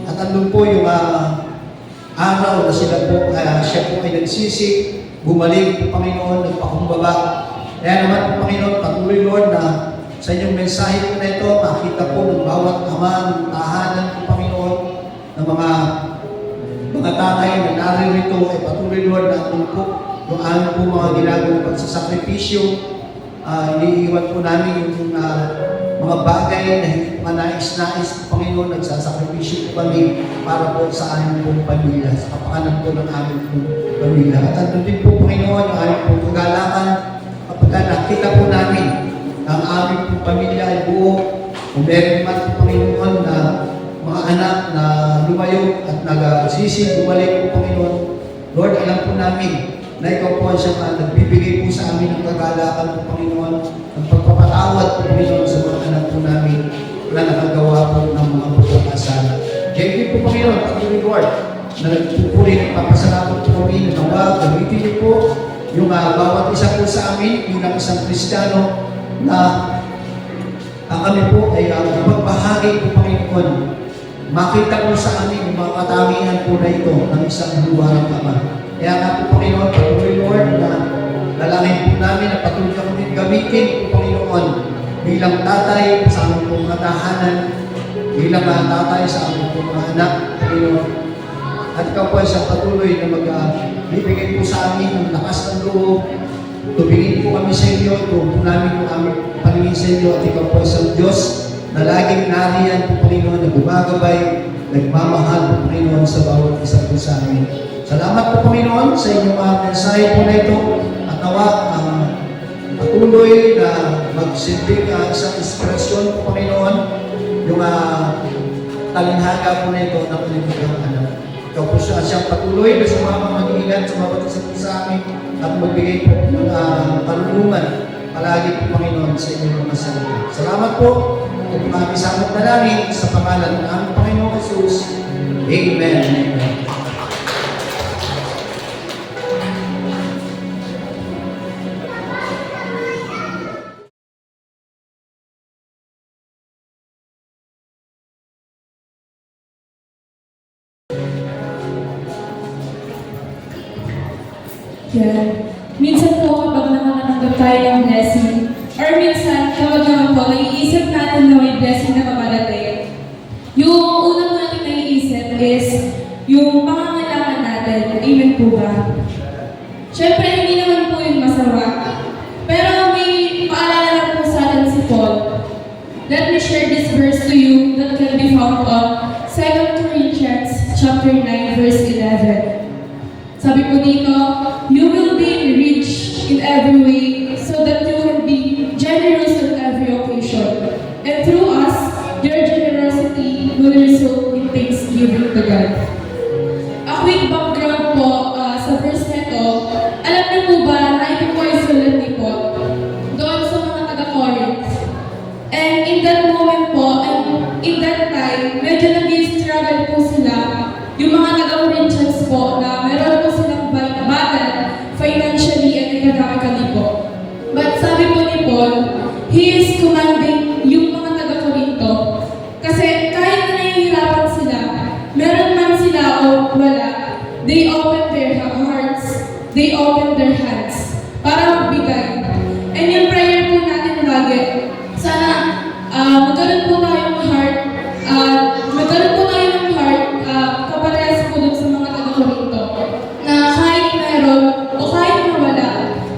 [SPEAKER 4] At andun po yung araw na siya po ay nagsisi, bumalik po, Panginoon, nagpakumbaba. Kaya naman po, Panginoon, patuloy, Lord, na sa inyong mensahe po na ito, makita po ng bawat ama, ng tahanan po, Panginoon, ng mga tatay na naririto, ay patuloy, Lord, na po yung aming po mga ginagawang pagsasakripisyo. Iniiwan po namin yung mga bagay na hindi po nais-nais po, Panginoon, nagsasakripisyo po kami para po sa aming pong pamilya, sa kapakanan po ng aming pong pamilya. At andun din po, Panginoon, yung aming pong kagalakan kapag nakita po namin ang aming pong pamilya ay buo. Kung meron man po, Panginoon, na mga anak na lumayo at nagsisi, bumalik po, Panginoon, Lord, alam po namin na ikaw po ang siyang nagbibigay po sa amin ng kagalakan po, Panginoon, ng pagpapatawad po, Panginoon, sa mga anak po namin na nakagawa po ng mga pagkakasala. Thank you po, Panginoon, thank you, Lord, na nagpupuri, nagpapasalamat po kami, na nawa, gamitin niyo po yung bawat isa po sa amin bilang isang Kristiyano na kami po ay magbahagi po, Panginoon. Makita po sa amin yung mga katangian po na ito ng isang luwarang Ama. Kaya nga po, Panginoon, patuloy, Lord, na dalangin po namin na patuloy kami gamitin po, Panginoon, bilang tatay sa aming pong mga tahanan, bilang tatay sa aming pong mga anak, Panginoon. At ikaw po ay sa patuloy na magbibigay po sa amin ng lakas ng loob. Tubingin po kami sa inyo, tubo namin po kami paningin sa inyo, at ikaw po ay sa Diyos na laging nariyan po, Panginoon, na gumagabay, nagmamahal po, Panginoon, sa bawat isa po sa amin. Salamat po, Panginoon, sa inyong mensahe po na ito, at nawa patuloy na magsilbing isang inspirasyon po, Panginoon, yung talinhaga po na ito ng kanilang anak. Ikaw po siyang patuloy na sumama mag-iingat sa bawat isa po sa amin at magbigay po ng panulungan palagi po, Panginoon, sa inyong mga salita. Salamat po at maraming salamat na namin sa pangalan ng aming Panginoon Jesus. Amen. Amen.
[SPEAKER 5] Yan. Minsan po kapag nakakatanggap tayo ng blessing, or minsan kapag naman po naiisip natin na may blessing na paparating, yung una po natin naiisip is yung pangangailangan natin. Amen po ba? Siyempre, hindi naman po yung masama. Pero may paalala lang po sa atin si Paul. Let me share this verse to you that can be found on 2 Corinthians chapter 9, verse 11. Sabi po dito, you will be rich in every way so that you can be generous on every occasion. And through us, your generosity will result in thanksgiving to God. A quick background po sa verse na ito, alam niyo po ba na ito po ay sulat ni Paul doon sa mga taga-Corinth. And in that moment po, and in that time, medyo nag-struggle po sila, yung mga taga-Corinthians po, na meron po silang battle financially and economically po. But sabi po ni Paul, he is commanding yung mga taga-Corinto. Kasi kahit na nahihirapan sila, meron man sila o wala, they open their hearts, they open their hands para magbigay. And yung prayer po natin lagi, sana magkaroon po tayong heart, kaparehas po dun sa mga taga-Corinto, na kahit meron o kahit mawala,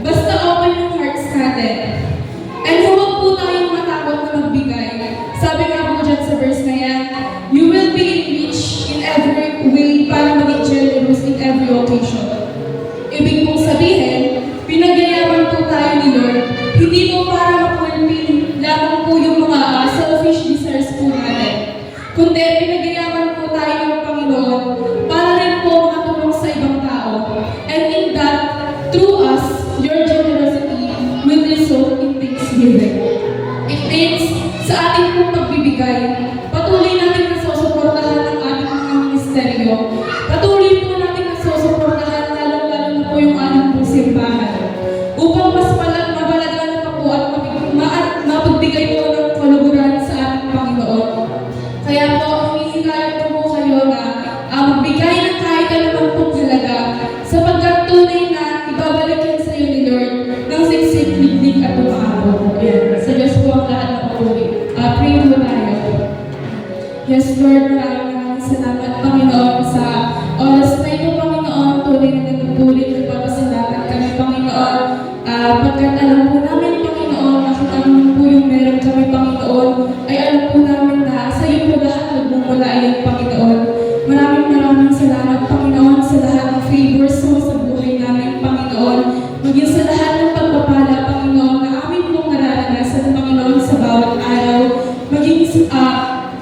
[SPEAKER 5] basta open yung hearts natin. And huwag po tayong matakot na magbigay. Sabi nga po dyan sa verse na yan, you will be rich in every way para maging generous in every occasion. Ibig pong sabihin, pinagyayaman po tayo ni Lord, hindi po para mapulpin lamang po yung mga selfish desires po natin, kundi pinagyayaman po tayo ng Panginoon para rin po makatulong sa ibang tao. And in that, through us, your generosity will result in thanksgiving. It means, sa ating pong pagbibigay, patuloy natin na susuportahan ang ating mga ministeryo. Patuloy po natin na susuportahan lalo-lalo na po yung ating pong simbahan. Upang mas mabalagan pa po at mapagbigay po ng kaluguran sa ating Panginoon. Kaya po, hinihikayan ko po kayo na magbigay ng kahit anumang pong halaga sapagkat tunay na ibabalik yan sa iyo ni Lord ng siksik, liglig at umaabot. Ayan. Sa Diyos po ang lahat ng patuloy. Pray po tayo. Yes, Lord, maraming salamat, Panginoon, sa oras na ito, Panginoon. Tunay na nagpupulit, nagpapasalamat kami, Panginoon. Pagkat alam po namin, Panginoon, na kung ano po yung meron kami, Panginoon, ay alam po namin na sa iyo po lahat nagmumula iyon, Panginoon. Maraming salamat, Panginoon, sa lahat ng favors mo sa buhay namin, Panginoon. Maging sa lahat ng pagpapala, Panginoon, na amin pong nararanasan, Panginoon, sa bawat araw. Maging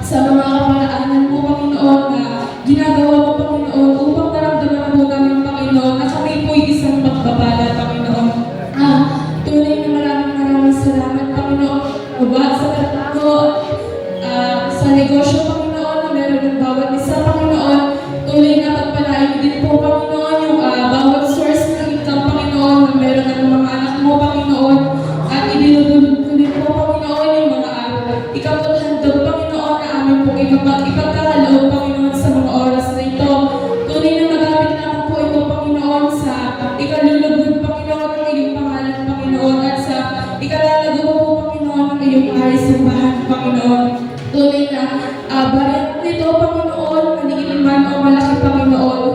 [SPEAKER 5] sa mga kaparaanan mo, Panginoon, na ginagawa mo, Panginoon, upang naramdaman po namin, Panginoon, kapaliran ng mga anak mo, Panginoon, at ibinudulog ko din po, Panginoon, yung mga araw. Ikapaghandog, Panginoon, na amin pong ipagkakaloob, Panginoon, sa mga oras na ito. Tunay na magamit naman po ito, Panginoon, sa ikalulugod, Panginoon, ng iyong pangalan, Panginoon, at sa ikalalago po, Panginoon, ng iyong kaisibahan, Panginoon. Tunay na baril nito, Panginoon, manigiliman o malaki, Panginoon.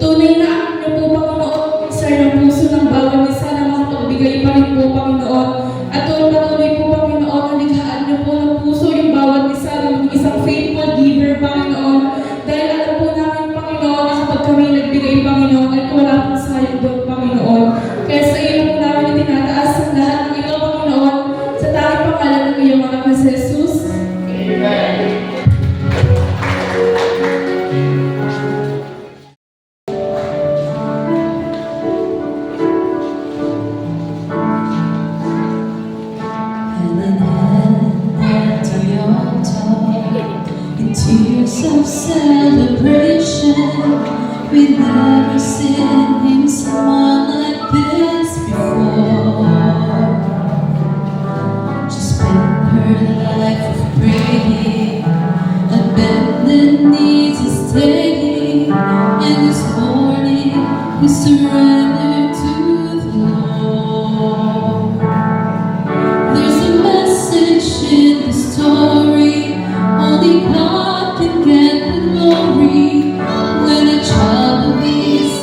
[SPEAKER 5] Tunay na amin niyo po, Panginoon, sir ng puso ng bawat isa na makapagbigay pa rin po, Panginoon. At patuloy po, Panginoon, na lighaan niyo po ng puso yung bawat isa ng isang faithful giver, Panginoon. Dahil alam po namin, Panginoon, na kapag kami nagbigay, Panginoon, ay wala pong sayang doon, Panginoon. Kaya sa iyo po namin itinataas ang lahat ng ito, Panginoon, sa tanging pangalan ng iyong anak na si Jesus.
[SPEAKER 6] In tears of celebration, we never seen someone like this before. She spent her life of praying, and bended knees and staying. And this morning we surrender to the Lord. There's a message in the story, only God can get the glory. When a child of His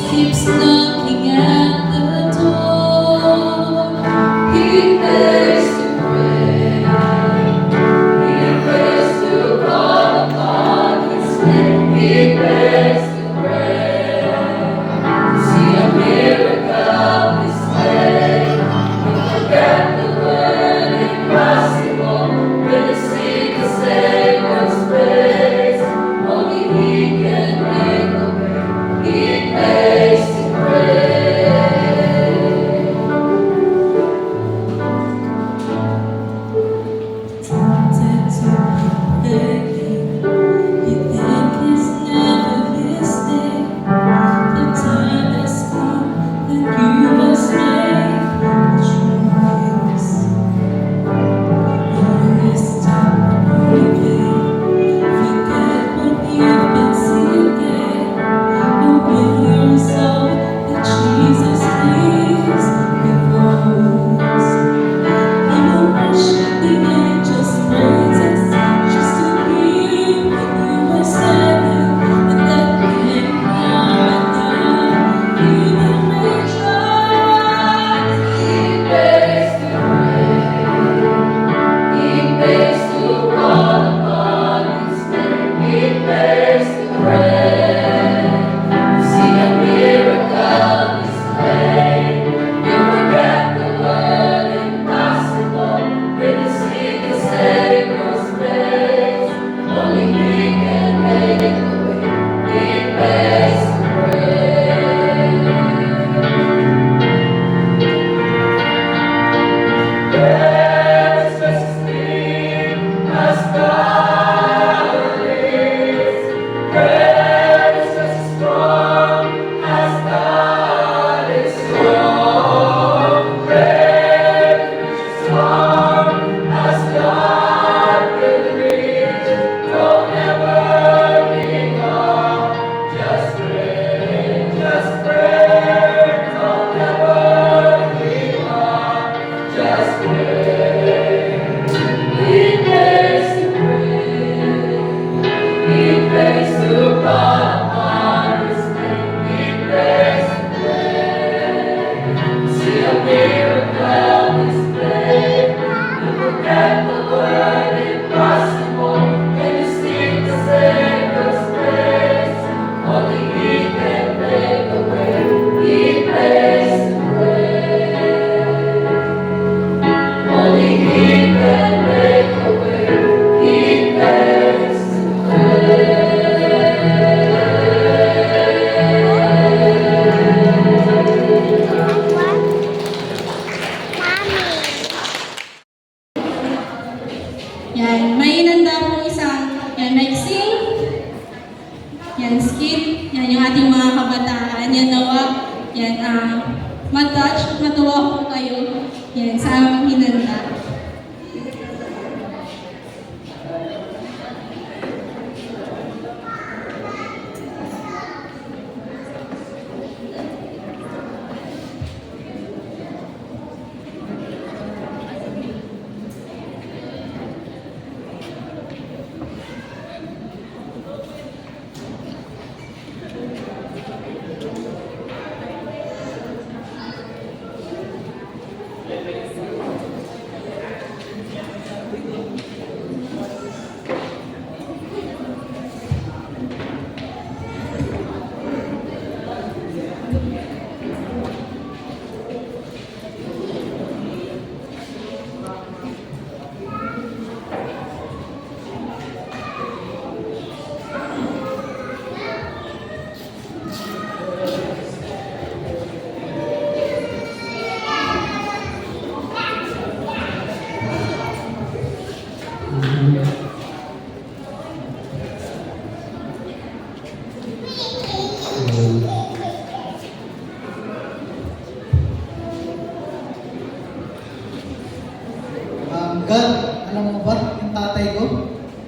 [SPEAKER 1] God, alam mo ba, yung tatay ko,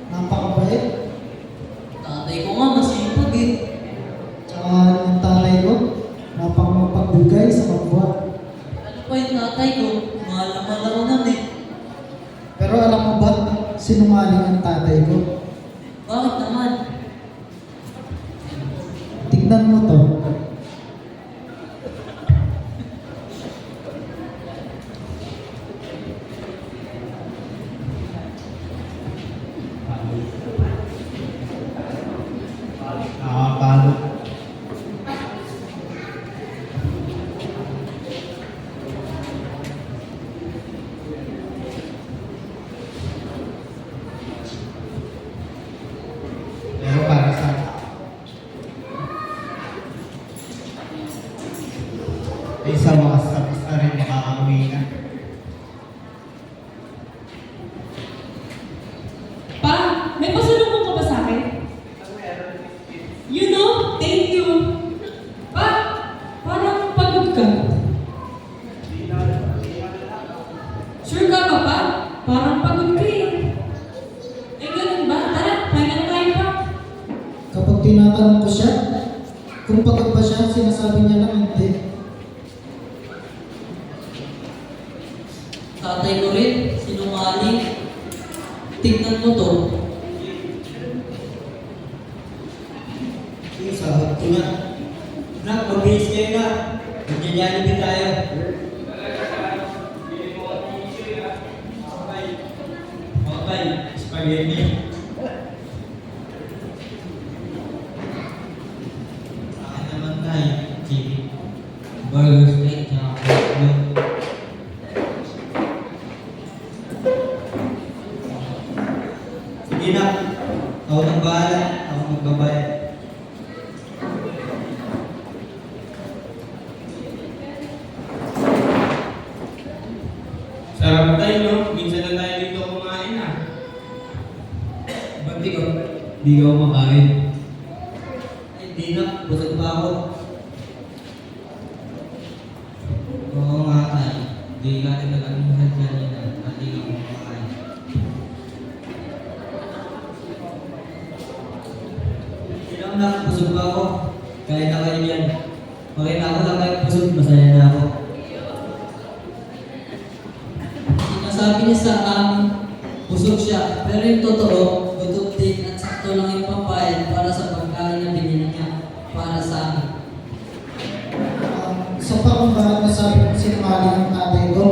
[SPEAKER 1] napakabait.
[SPEAKER 6] Tatay ko nga, masipag eh.
[SPEAKER 1] Tsaka yung tatay ko, napakamapagbigay sa kapwa.
[SPEAKER 6] Ano pa yung tatay ko? Mahal na mahal ako nun eh.
[SPEAKER 1] Pero alam mo ba, sinungaling ang tatay ko?
[SPEAKER 6] Bakit naman?
[SPEAKER 1] Tignan mo to.
[SPEAKER 2] Nakakalo. Pero para sa ay sa mga sabis na rin makakauwi na.
[SPEAKER 5] Pa, may pasalubong ka ba sa akin? You know, thank you. Pa, parang pagod ka. Sure ka ba, pa? Parang pagod ka eh. Eh, ganun ba? Tara, pahinga na tayo pa.
[SPEAKER 1] Kapag tinatanong ko siya, kung pagod ba siya, sinasabi niya lang hindi.
[SPEAKER 6] Tatay ko rin, sinungaling. Tignan mo to.
[SPEAKER 2] Yung sahod ko na. Nak, mabilis kayo na. Magjanyanibin tayo. Okay, spaghetti. Saan naman tayo? Chicken. Burger steak, tsaka coleslaw. Sige na. Ako nang bahala. Ako magbabayad.
[SPEAKER 7] Sarap tayo, no? Minsan na tayo dito kumain, ah.
[SPEAKER 2] Ba't di ka kumakain?
[SPEAKER 7] Ay, di na. Busog pa ako. Oo nga tayo. Di ka nag-almusal kanina. At di ka kumakain. Hindi lang na. Busog pa ako. Kahit na kayo yan. Okay na ako lang kahit busog. Masaya na ako.
[SPEAKER 6] Sinasabi niya sa amin, busog siya. Pero yung totoo, gutom din at sakto lang yung pampayad para sa pagkain na binili niya para sa amin.
[SPEAKER 1] Isa pa kung bakit nasabi kong sinungaling ang tatay ko.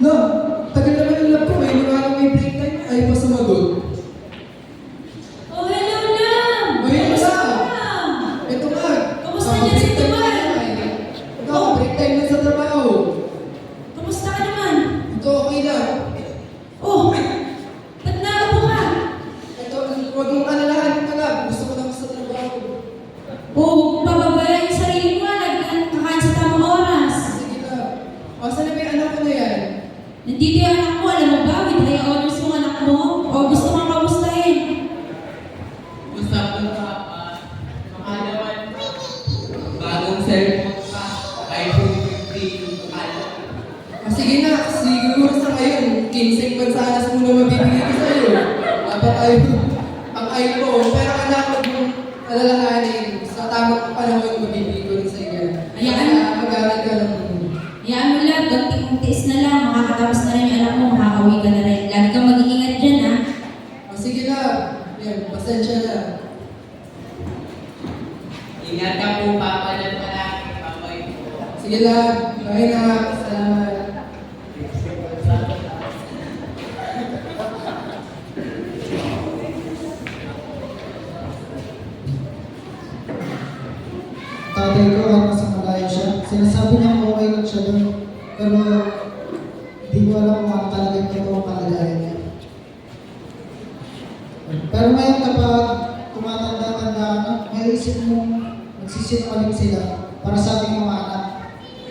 [SPEAKER 8] No, tagal naman yung lab ko. May lumalang may break time. Ay pa sumagot.
[SPEAKER 3] Oh, hello, Lam!
[SPEAKER 8] Ayun
[SPEAKER 3] Kamusta
[SPEAKER 8] na.
[SPEAKER 3] ka?
[SPEAKER 8] Ito nga.
[SPEAKER 3] Kamusta niya si Tumal?
[SPEAKER 8] Break time na sa trabaho.
[SPEAKER 3] Kamusta ka naman?
[SPEAKER 8] Ito okay lang.
[SPEAKER 3] Oh, ba't naupo ka?
[SPEAKER 8] Ito, huwag mong alalahanin ka lang. Gusto ko lang sa trabaho.
[SPEAKER 3] Oh, huwag mong pababayaan yung sarili mo. Lagi kang kakain sa tamang oras.
[SPEAKER 8] Sige lang. O, saan na ba yung anak ko na yan?
[SPEAKER 3] Nandito yung anak mo, alam mo ba? With high honors yung anak mo. O gusto kang kamustahin.
[SPEAKER 7] Usap ko sa makalawan. Bagong cellphone pa. iPhone 15.
[SPEAKER 8] Sige na. Siguro sa ngayon, 15 mansanas muna mabibigay ko sa'yo. Dapat ang iPhone. Pero anak, huwag mong alalahanin. Sa tamang panahon, mabibigay ko rin sa iyo.
[SPEAKER 3] Ayan.
[SPEAKER 8] Kaya mag-aaral ka lang.
[SPEAKER 3] Hayaan mo lang, ganting tiis na lang. Makakatapos na rin yung anak mo, makakauwi ka na rin. Lagi kang mag-iingat dyan, ha?
[SPEAKER 8] O sige lang. Yan, pasensya na.
[SPEAKER 7] Ingat ka po, Papa ng palagi. Papay po.
[SPEAKER 8] Sige lang. Bye na. Salamat.
[SPEAKER 1] Tatay ko, kahit nasa malayo siya, sinasabi niya okay lang siya doon. Pero, di ko alam kung ano talaga yung totoong kalagayan niya. Pero ngayon kapag tumatanda-tanda ka, may isip mo magsisinungaling sila para sa ating mga anak.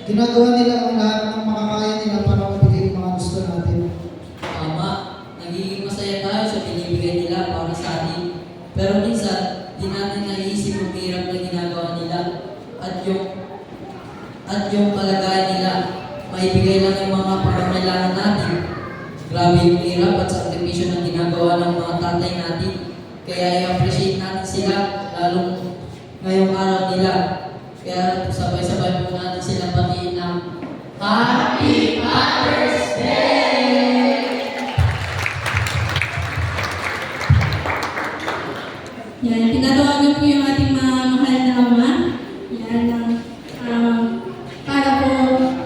[SPEAKER 1] Ginagawa nila ang lahat ng makakaya nila para mabigay yung mga gusto natin.
[SPEAKER 6] Tama, nagiging masaya tayo sa binibigay nila para sa atin Pero minsan, di natin naiisip yung hirap na ginagawa nila at yung kalagayan nila. Maibigay lang yung mga pangangailangan natin. Grabe yung hirap at sakripisyo ng ginagawa ng mga tatay natin. Kaya i-appreciate natin sila, lalo ngayong araw nila. Kaya sabay-sabay po natin silang batiin ng Happy Father's Day!
[SPEAKER 5] Yan, tinatawagan po yung ating mga mahal na ama. Yan, para po yan,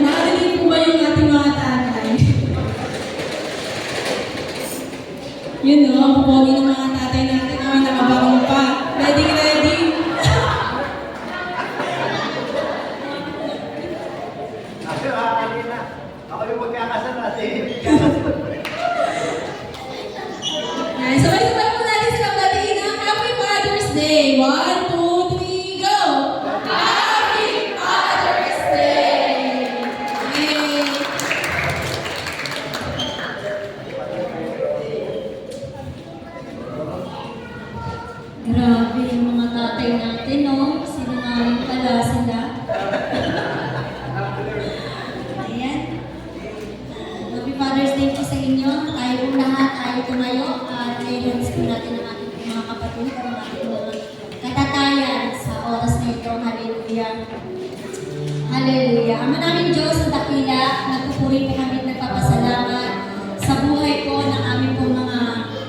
[SPEAKER 5] nakarinig po ba yung ating mga tatay? Yun no, pupogi ng mga tatay natin kami nakabangong pa. Ready, ready?
[SPEAKER 4] Ako yung magkakasal natin.
[SPEAKER 5] Yan, sabay-sabay po natin sa batiin ng Happy Father's Day. 1, 2, 3, go! Happy Father's Day! Yay!
[SPEAKER 3] Grabe yung mga tatay natin, no? Sinungaling pala sila. Ayan. Happy Father's Day po sa inyo. Tayo po lahat, tayo tumayo. At i-release po natin ang ating mga kapatid, ang ating mga katatayan sa oras na ito. Hallelujah. Hallelujah. Ama namin Diyos sa dakila, nagpupuri po kami at nagpapasalamat sa buhay po ng aming po mga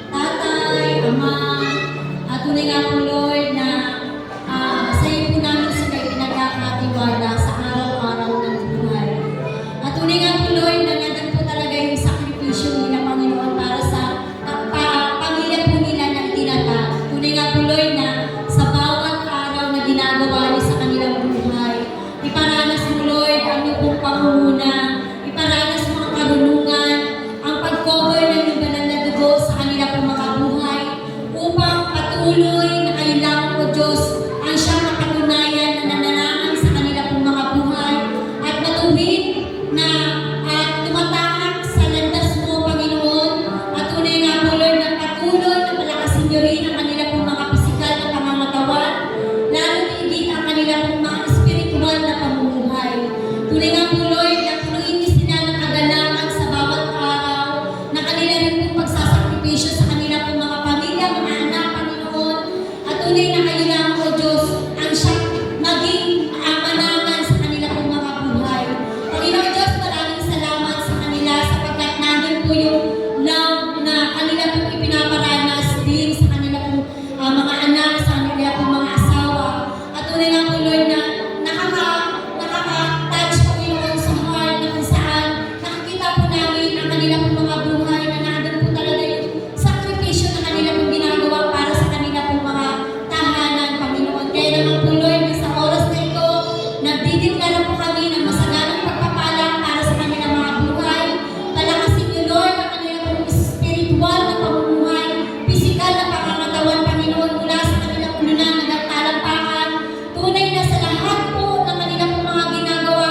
[SPEAKER 3] tatay, ama, at tunay nga po Lord na sa iyo po namin sila pinagkakatiwala sa araw-araw ng buhay. At tunay nga po Lord na nandun po talaga yung sakripisyo nila Panginoon para sa pamilya po nila na itinatag. Tunay nga po Lord na sa bawat araw na ginagawa niyo sa kanilang buhay, iparanas mo Lord ang iyong pong pangunguna, iparanas mo ang karunungan, ang pag-cover ng iyong banal na dugo sa kanila pong mga buhay, upang patuloy na kayo lang po Diyos ang siyang napatunayan na nananahan sa kanila pong mga buhay at matuwid na at tumatahak sa landas mo Panginoon at tunay nga po Lord na patuloy na palakasin niyo rin ang kanila pong mga pisikal na pangangatawan, lalo higit ang kanila pong mga spiritual na pamumuhay. Tunay nga po Lord na punuin niyo sila ng kagalakan sa bawat araw na kanila rin pong pagsasakripisyo sa kanila pong mga pamilya, mga anak Panginoon at tunay na kayo lang po Diyos ang siyang maging manangan sa kanila pong mga buhay. Panginoon Diyos, maraming salamat sa kanila sapagkat nandun po yung love na kanila pong ipinaparanas din sa kanila pong mga anak, sa kanila pong mga asawa. At tunay nga po Lord na nakaka-touch Panginoon sa heart na kung saan nakikita po namin ang kanila pong mga buhay na nandun po talaga yung sakripisyo na kanila pong ginagawa para sa kanila pong mga tahanan, Panginoon. Kaya naman po Lord, sa oras na ito, nagdideklara po kami ng masaganang pagpapala para sa kanilang mga buhay. Palakasin niyo Lord ang kanilang pong spiritual na pamumuhay, pisikal na pangangatawan, Panginoon, mula sa kanilang ulunan na nagtalampakan. Tunay na sa lahat po ng kanilang pong mga ginagawa,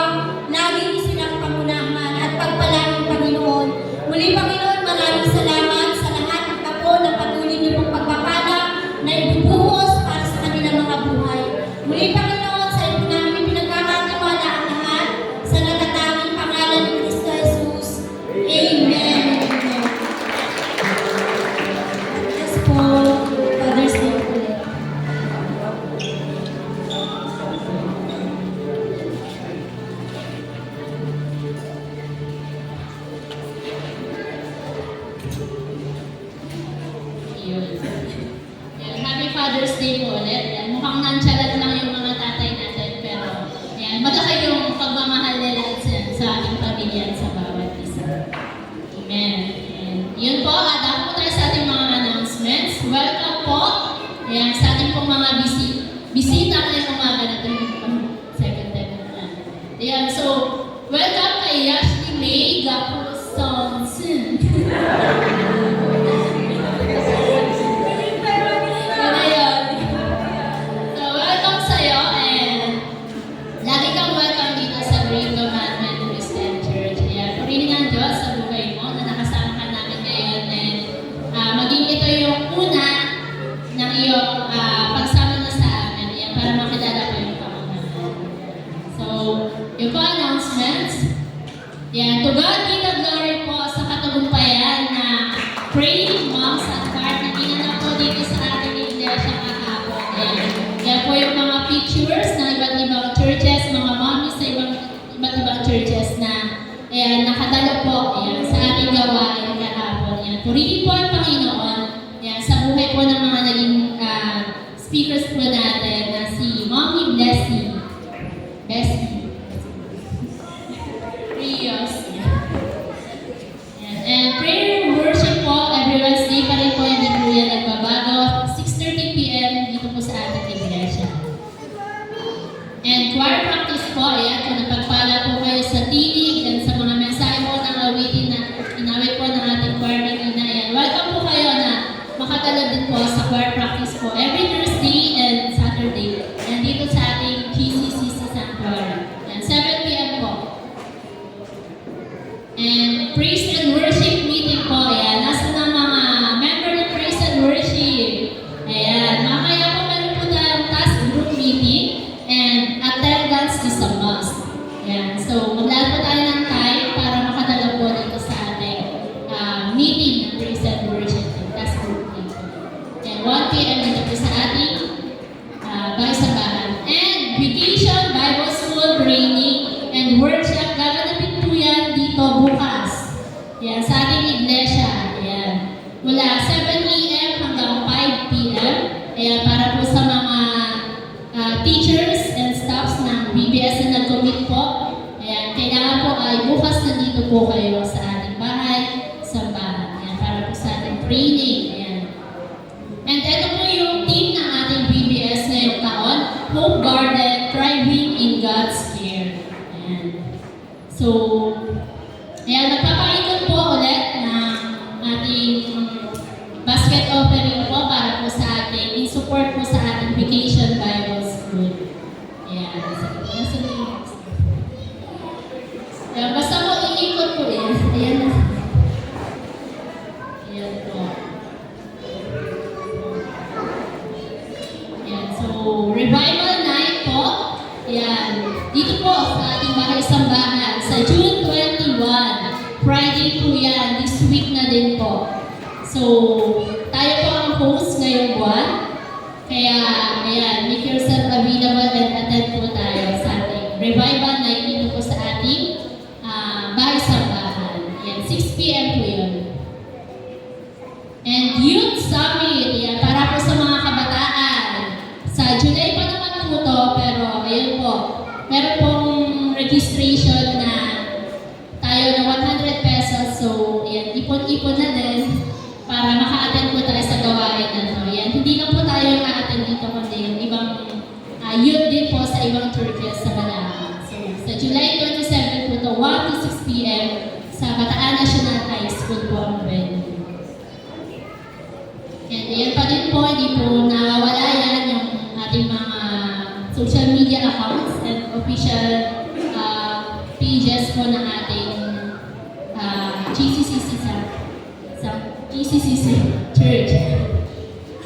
[SPEAKER 3] lagi niyo silang pangunahan at pagpalain, Panginoon. Muli, Panginoon, maraming salamat sa lahat ng tapo ng patuloy niyo pong pagpapala na ibubuhos para sa kanilang mga buhay. Muli, Panginoon, sa iyo po namin ipinagkakatiwala ang lahat sa natatanging pangalan ni Kristo Jesus. Amen. Yes po, Father's Day ulit.
[SPEAKER 9] Yun. Yan, Happy Father's Day po ulit. Yan, mukhang nonchalant lang yung mga tatay natin, pero yan, malaki yung pagmamahal nila sa ating pamilya at sa bawat isa. Amen. And yun po, ako po tayo sa ating mga announcements. Welcome po. Yan, sa ating pong mga bisita ngayong umaga na ito. Second time na lang. Yan, so, welcome kay Ashley May Gapusonson. Yun na yun. So, welcome Yung po announcements. Yan, to God be the glory po sa katagumpayan na praying moms at part na ginanap po dito sa ating iglesia kahapon. Yan po yung mga pictures ng iba't ibang churches, mga mommies sa iba't ibang churches na nakadalo po sa ating gawain kahapon. Yan, purihin po ang Panginoon sa buhay po ng mga naging speakers po natin na si Mommy Blessing. Rios. And prayer and worship po, every Wednesday pa rin po yung hindi po yan nagbabago. 6:30 p.m. dito po sa ating iglesia. And choir practice po, kung napagpala po kayo sa tinig and sa mga mensahe po ng awitin na inawit po ng ating choir kanina, welcome po kayo na makatala din po sa choir practice po every Thursday and Saturday. And dito sa ating GCC sa Sanctuary. And 7 p.m. po. And praise and worship meeting po. Nasa na mga member ng praise and worship. Mamaya po meron po tayong task group meeting and attendance is a must. So maglaan po tayo ng time para makadala po dito sa ating meeting ng praise and worship and task group meeting. 1 p.m. dito po sa ating Baysabahan. And vacation, Bible school, training, and workshop. Gaganapin po yan dito bukas. Sa ating iglesia. Mula 7 a.m. hanggang 5 p.m. Para po sa mga teachers and staffs ng BBS na nag-commit po. Kailangan po ay bukas na dito po kayo sa ating bahay, sambahan. Para po sa ating training. And ito po yung team ng ating BBS ngayong taon, Hope Garden, Thriving in God's Care. So, nagpapaikot po ulit ng ating basket offering po para po sa ating, in support po sa ating Vacation Bible School. Basta po iikot po yan. Ayan na. Ayan po. So, revival night po. Dito po sa ating bahay sambahan sa June 21. Friday po yan. This week na din po. So, tayo po ang host ngayong buwan. Kaya, make yourself available and attend po tayo sa ating revival night dito po sa ating bahay sambahan. 6 p.m. po yun. And Youth Summit. Para po sa mga kabataan. Sa July pa naman po to, pero ayun po, meron pong registration na tayo na 100 pesos. So, ipon-ipon na din para maka-attend po tayo sa gawain na to. Hindi lang po tayo na-attend dito, kundi yung ibang youth din po sa ibang churches sa Balacan. So, sa July 27 po to, 1 to 6 p.m. sa Bataan National High School po ang venue. And yan pa din po, hindi po nawawala yan yung ating mga social media accounts and official pages po ng ating GCCC sa GCCC Church.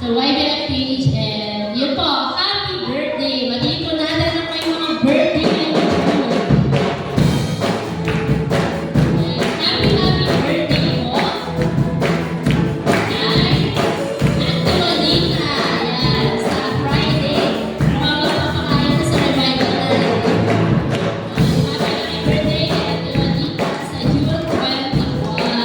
[SPEAKER 9] So, YBF page, and yun po, happy birthday! Matiin po natin na may mga birthday ngayon. Happy birthday po! Sa Friday, mapapakain na sa revival na. Happy birthday at Lodita sa June 21. Happy birthday po kay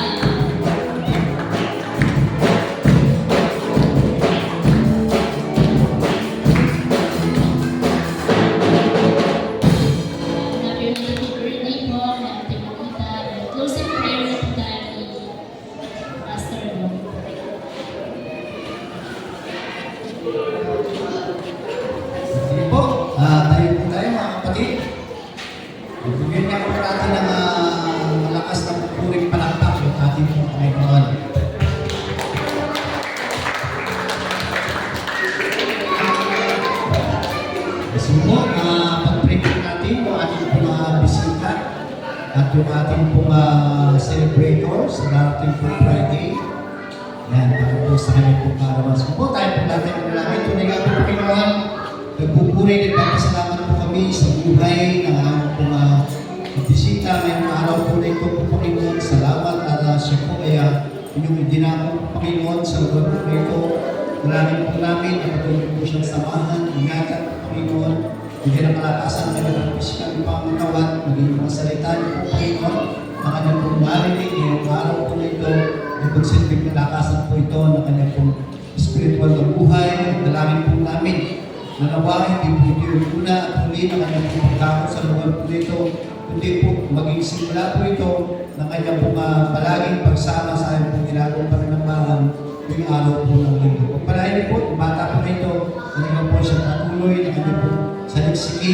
[SPEAKER 9] Ate Lodita. Closing prayer na po tayo ni Pastor Dong.
[SPEAKER 4] Sige po, tayo po tayo mga kapatid. Bigyan niya po natin ng malakas na pupuring palakpak yung ating Panginoon. Kasi po, pag-pray po natin yung ating mga bisita at yung ating mga celebrator sa darating po Friday. Para po sa kanyang pong karawan. So po, tayo po natin ang lalaki. Tunay nga po Panginoon, nagpupuri at nagpapasalamat po kami sa buhay ng aming inyong idinako, Panginoon, sa lugar po na ito. Dalangin po namin na patuloy po siyang samahan, ingatan, Panginoon. Bigyan ng kalakasan kayo ng pisikal ng pangatawan, maging mga salita niyo po, Panginoon, na kanyang pong marinig, ngayong araw po na ito, ay pagsilbing kalakasan po ito, na kanyang pong spiritual na buhay. Dalangin po namin na nawa, hindi po ito una at huli na kanyang pong pagkako sa lugar po na ito, kundi po maging simula po ito ng kanyang pong palaging pagsama sa aking pong ginagawang pananambahan tuwing araw po ng linggo. Pagpalain po, yung bata po na ito, na po siya patuloy na kanyang pong saliksiki,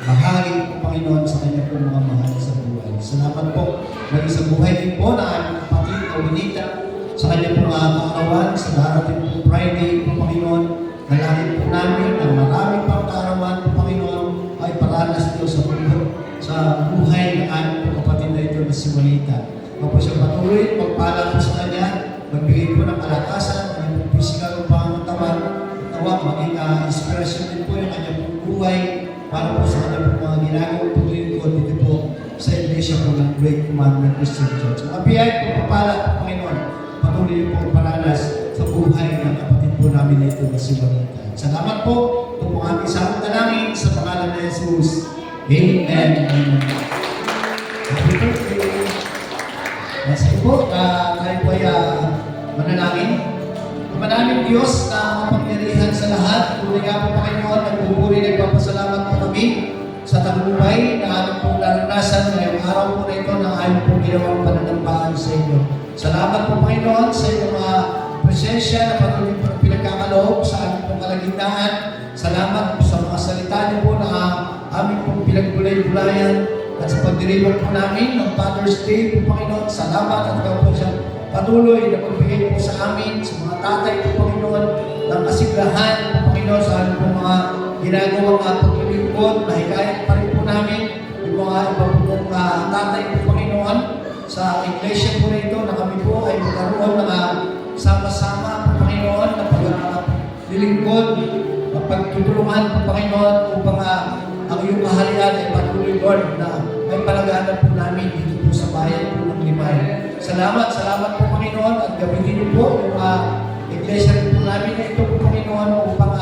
[SPEAKER 4] bahagi po, Panginoon, sa kanyang pong mga mahal sa buhay. Salamat po, maging sa buhay din po na aming kapatid, Kaunita, sa kanyang pong kaarawan, sa darating po Friday po, Panginoon, nalangin po namin na maraming pang kaarawan po, Panginoon, ay paranas ito sa buhay ng aming po kapatid na ito na si Juanita. Ako po siya patuloy, magpala po sa kanya, magbigay po ng kalakasan, kanyang physical o pangatawan, maging inspirasyon din po yung kanyang buhay para po sa kanyang mga ginagawang paglilingkod dito po sa iglesia po ng Great Commandment Christian Church. Mga biyay po, papala po, Panginoon, patuloy po paranas sa buhay ng kapatid po namin na ito na si Juanita. Salamat po, ito po aming isang dalangin sa pangalan ni Jesus. Amen. Happy birthday. Sige po, tayo po ay manalangin. Manaming Diyos na makapangyarihan sa lahat. Tuloy nga po, Panginoon, nagpupuri, nagpapasalamat po kami sa tagumpay na aming pong naranasan ngayong araw po na ito na aming pong ginawang pananambahan sa inyo. Salamat po, Panginoon, sa inyong mga presensya na patuloy po pinagkakaloob sa aming pong kalagitnaan. Salamat po sa mga salita niyo po na aming pong pinagbulay-bulayan at sa pagdiriwang po namin ng Father's Day po, Panginoon. Salamat at ikaw po siya patuloy na pagbigay po sa amin, sa mga tatay po, Panginoon, ng kasiglahan po, Panginoon, sa aming po mga ginagawang paglilingkod, mahikayat pa rin po namin yung mga iba po tatay po, Panginoon, sa iglesia po na ito na kami po ay magkaroon ng sama-sama po, Panginoon, na paglilingkod, pagtutulungan po, Panginoon, upang ang iyong kaharian ay patuloy, Lord, na may palaganan po namin dito po sa bayan po ng Limay. Salamat po, Panginoon, at gamitin niyo po yung iglesia rin po namin na ito po, Panginoon, upang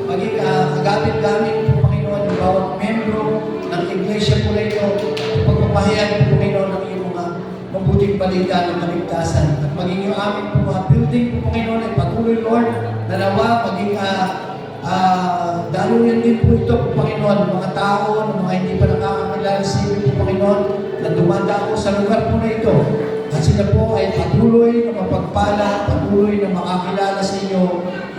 [SPEAKER 4] maging kagamit-gamit po, Panginoon, yung bawat membro ng iglesia po na ito, pagpapahayag po, Panginoon, ng iyong mga mabuting balita ng kaligtasan. At maging yung aming po mga building po, Panginoon, ay patuloy, Lord, na nawa, maging daluyan din po ito po, Panginoon, mga tao, ng mga hindi pa nakakakilala sa iyo po, Panginoon, na dumadako sa lugar po na ito. At sila po ay patuloy na mapagpala, patuloy na makakilala sa inyo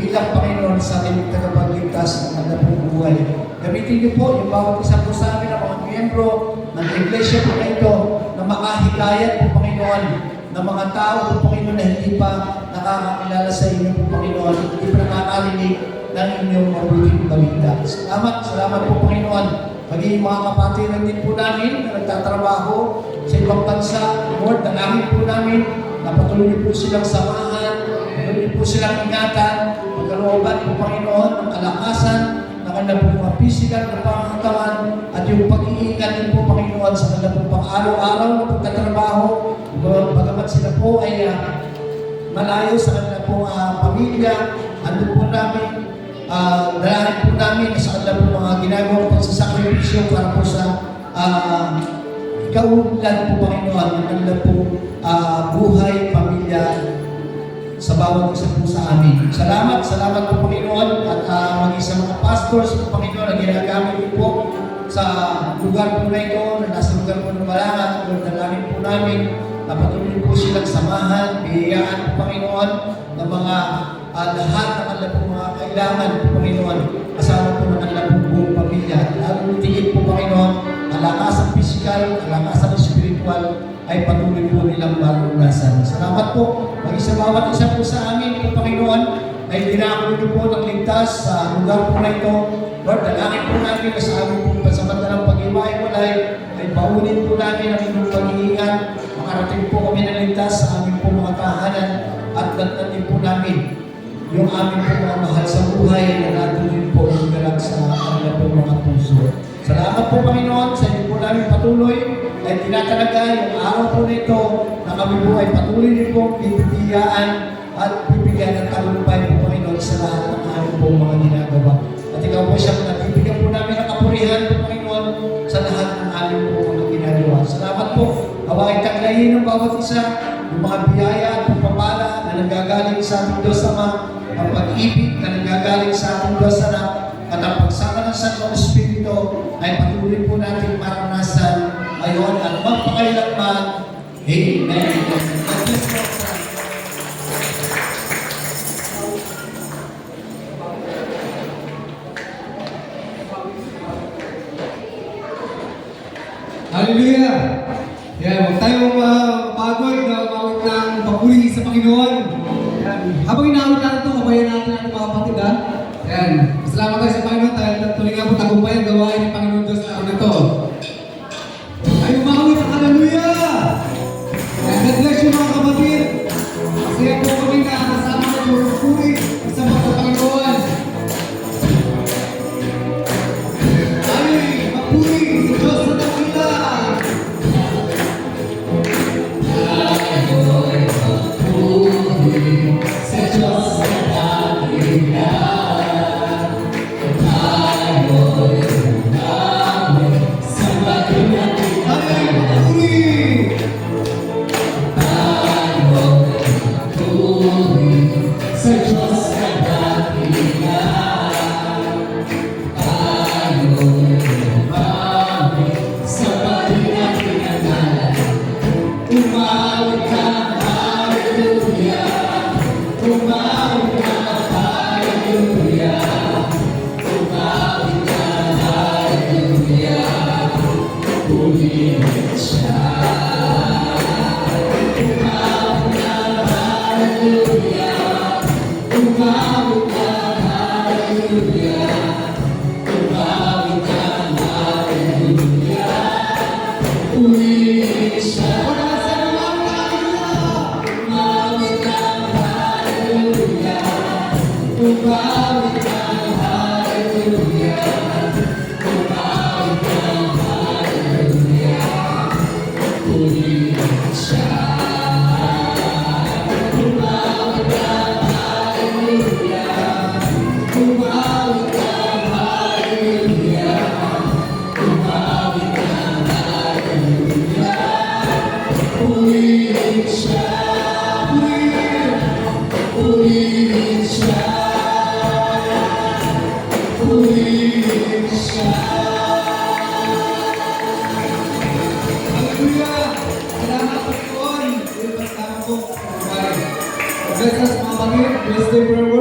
[SPEAKER 4] bilang Panginoon sa ating tagapagligtas ng mga pong buhay. Gamitin niyo po yung bawat isa po sa amin ng mga miyembro ng iglesia po na ito na makahikayat po, Panginoon, ng mga tao po, Panginoon, na hindi pa nakakakilala sa inyo po, Panginoon, hindi pa nakakarinig ng inyong mabuting balita. Salamat po, Panginoon. Maging mga kapatiran din po namin na nagtatrabaho sa ibang bansa. Lord, dalangin po namin na patuloy po silang samahan, patuloy po silang ingatan, pagkalooban po, Panginoon, ng kalakasan, ng kanilang po mga physical na pangangatawan, at yung pag-iingat din po, Panginoon, sa kanilang po pang-araw-araw na pagtatrabaho, bagamat sila po ay malayo sa kanilang po pamilya, andun po namin, dalangin po namin sa kanilang po mga ginagawang pagsasakripisyo para po sa kaunlad po, Panginoon, ng kanilang po buhay, pamilya, sa bawat isa po sa amin. Salamat po, Panginoon, at maging sa mga pastors po, Panginoon, na ginagamit po sa lugar po na ito, na nasa lugar po ng Balangan. Lord, dalangin po namin na patuloy po silang samahan, biyayaan po, Panginoon, ng mga lahat ng kanilang po mga kailangan po, Panginoon, kasama po ng kanilang po buong pamilya. Lalo tingin po, Panginoon, kalakasan physical, kalakasan spiritual, ay patuloy po nilang maranasan. Salamat po. Mag-isa bawat isa po sa amin po, Panginoon, ay dinako niyo po ng ligtas sa lugar po na ito. Lord, dalangin po namin na sa aming po pansamantalang pag-iwalay, ay baunin po namin ang inyong pag-iingat. Makarating po kami ng ligtas sa aming po mga tahanan, at dagdatin po namin yung aming mga mahal sa buhay na natin din po yung galag sa kanila po mga puso. Salamat po Panginoon sa inyo po namin patuloy ay tinatalaga yung araw po nito na kami po ay patuloy din po bibigyan at bibigyan ng talumpay po Panginoon sa lahat ng aming po mga ginagawa. At ikaw po siyang nabibigyan po namin ng kapurihan po Panginoon sa lahat ng aming po mga ginagawa. Salamat po. Hawain taglayin ng bawat isa yung mga biyaya at pagpapala na nanggagaling sa ating Diyos Ama, ang pag-ibig na nanggagaling sa ating Diyos Anak, at ang pagsama ng Santo Espiritu ay patuloy po natin maranasan ngayon at magpakailanman. Amen. God bless po.
[SPEAKER 2] Hallelujah! Yan, huwag tayong pagod na umawit ng papuri sa Panginoon. Yan. Habang inaawit natin ito, kabayan natin ang mga kapatid ha. Yan. Salamat tayo sa Panginoon dahil tuloy nga po tagumpay ang gawain ng Panginoon Diyos na ito. Ay umawit ang hallelujah! Yan, God bless you mga kapatid. Masaya po kami na kasama ng mga papuri kasama sa Panginoon. Ay, papuri sa Diyos na dakila. Hallelujah! Salamat po Panginoon. Salamat po. Bless us mga kapatid. Bless them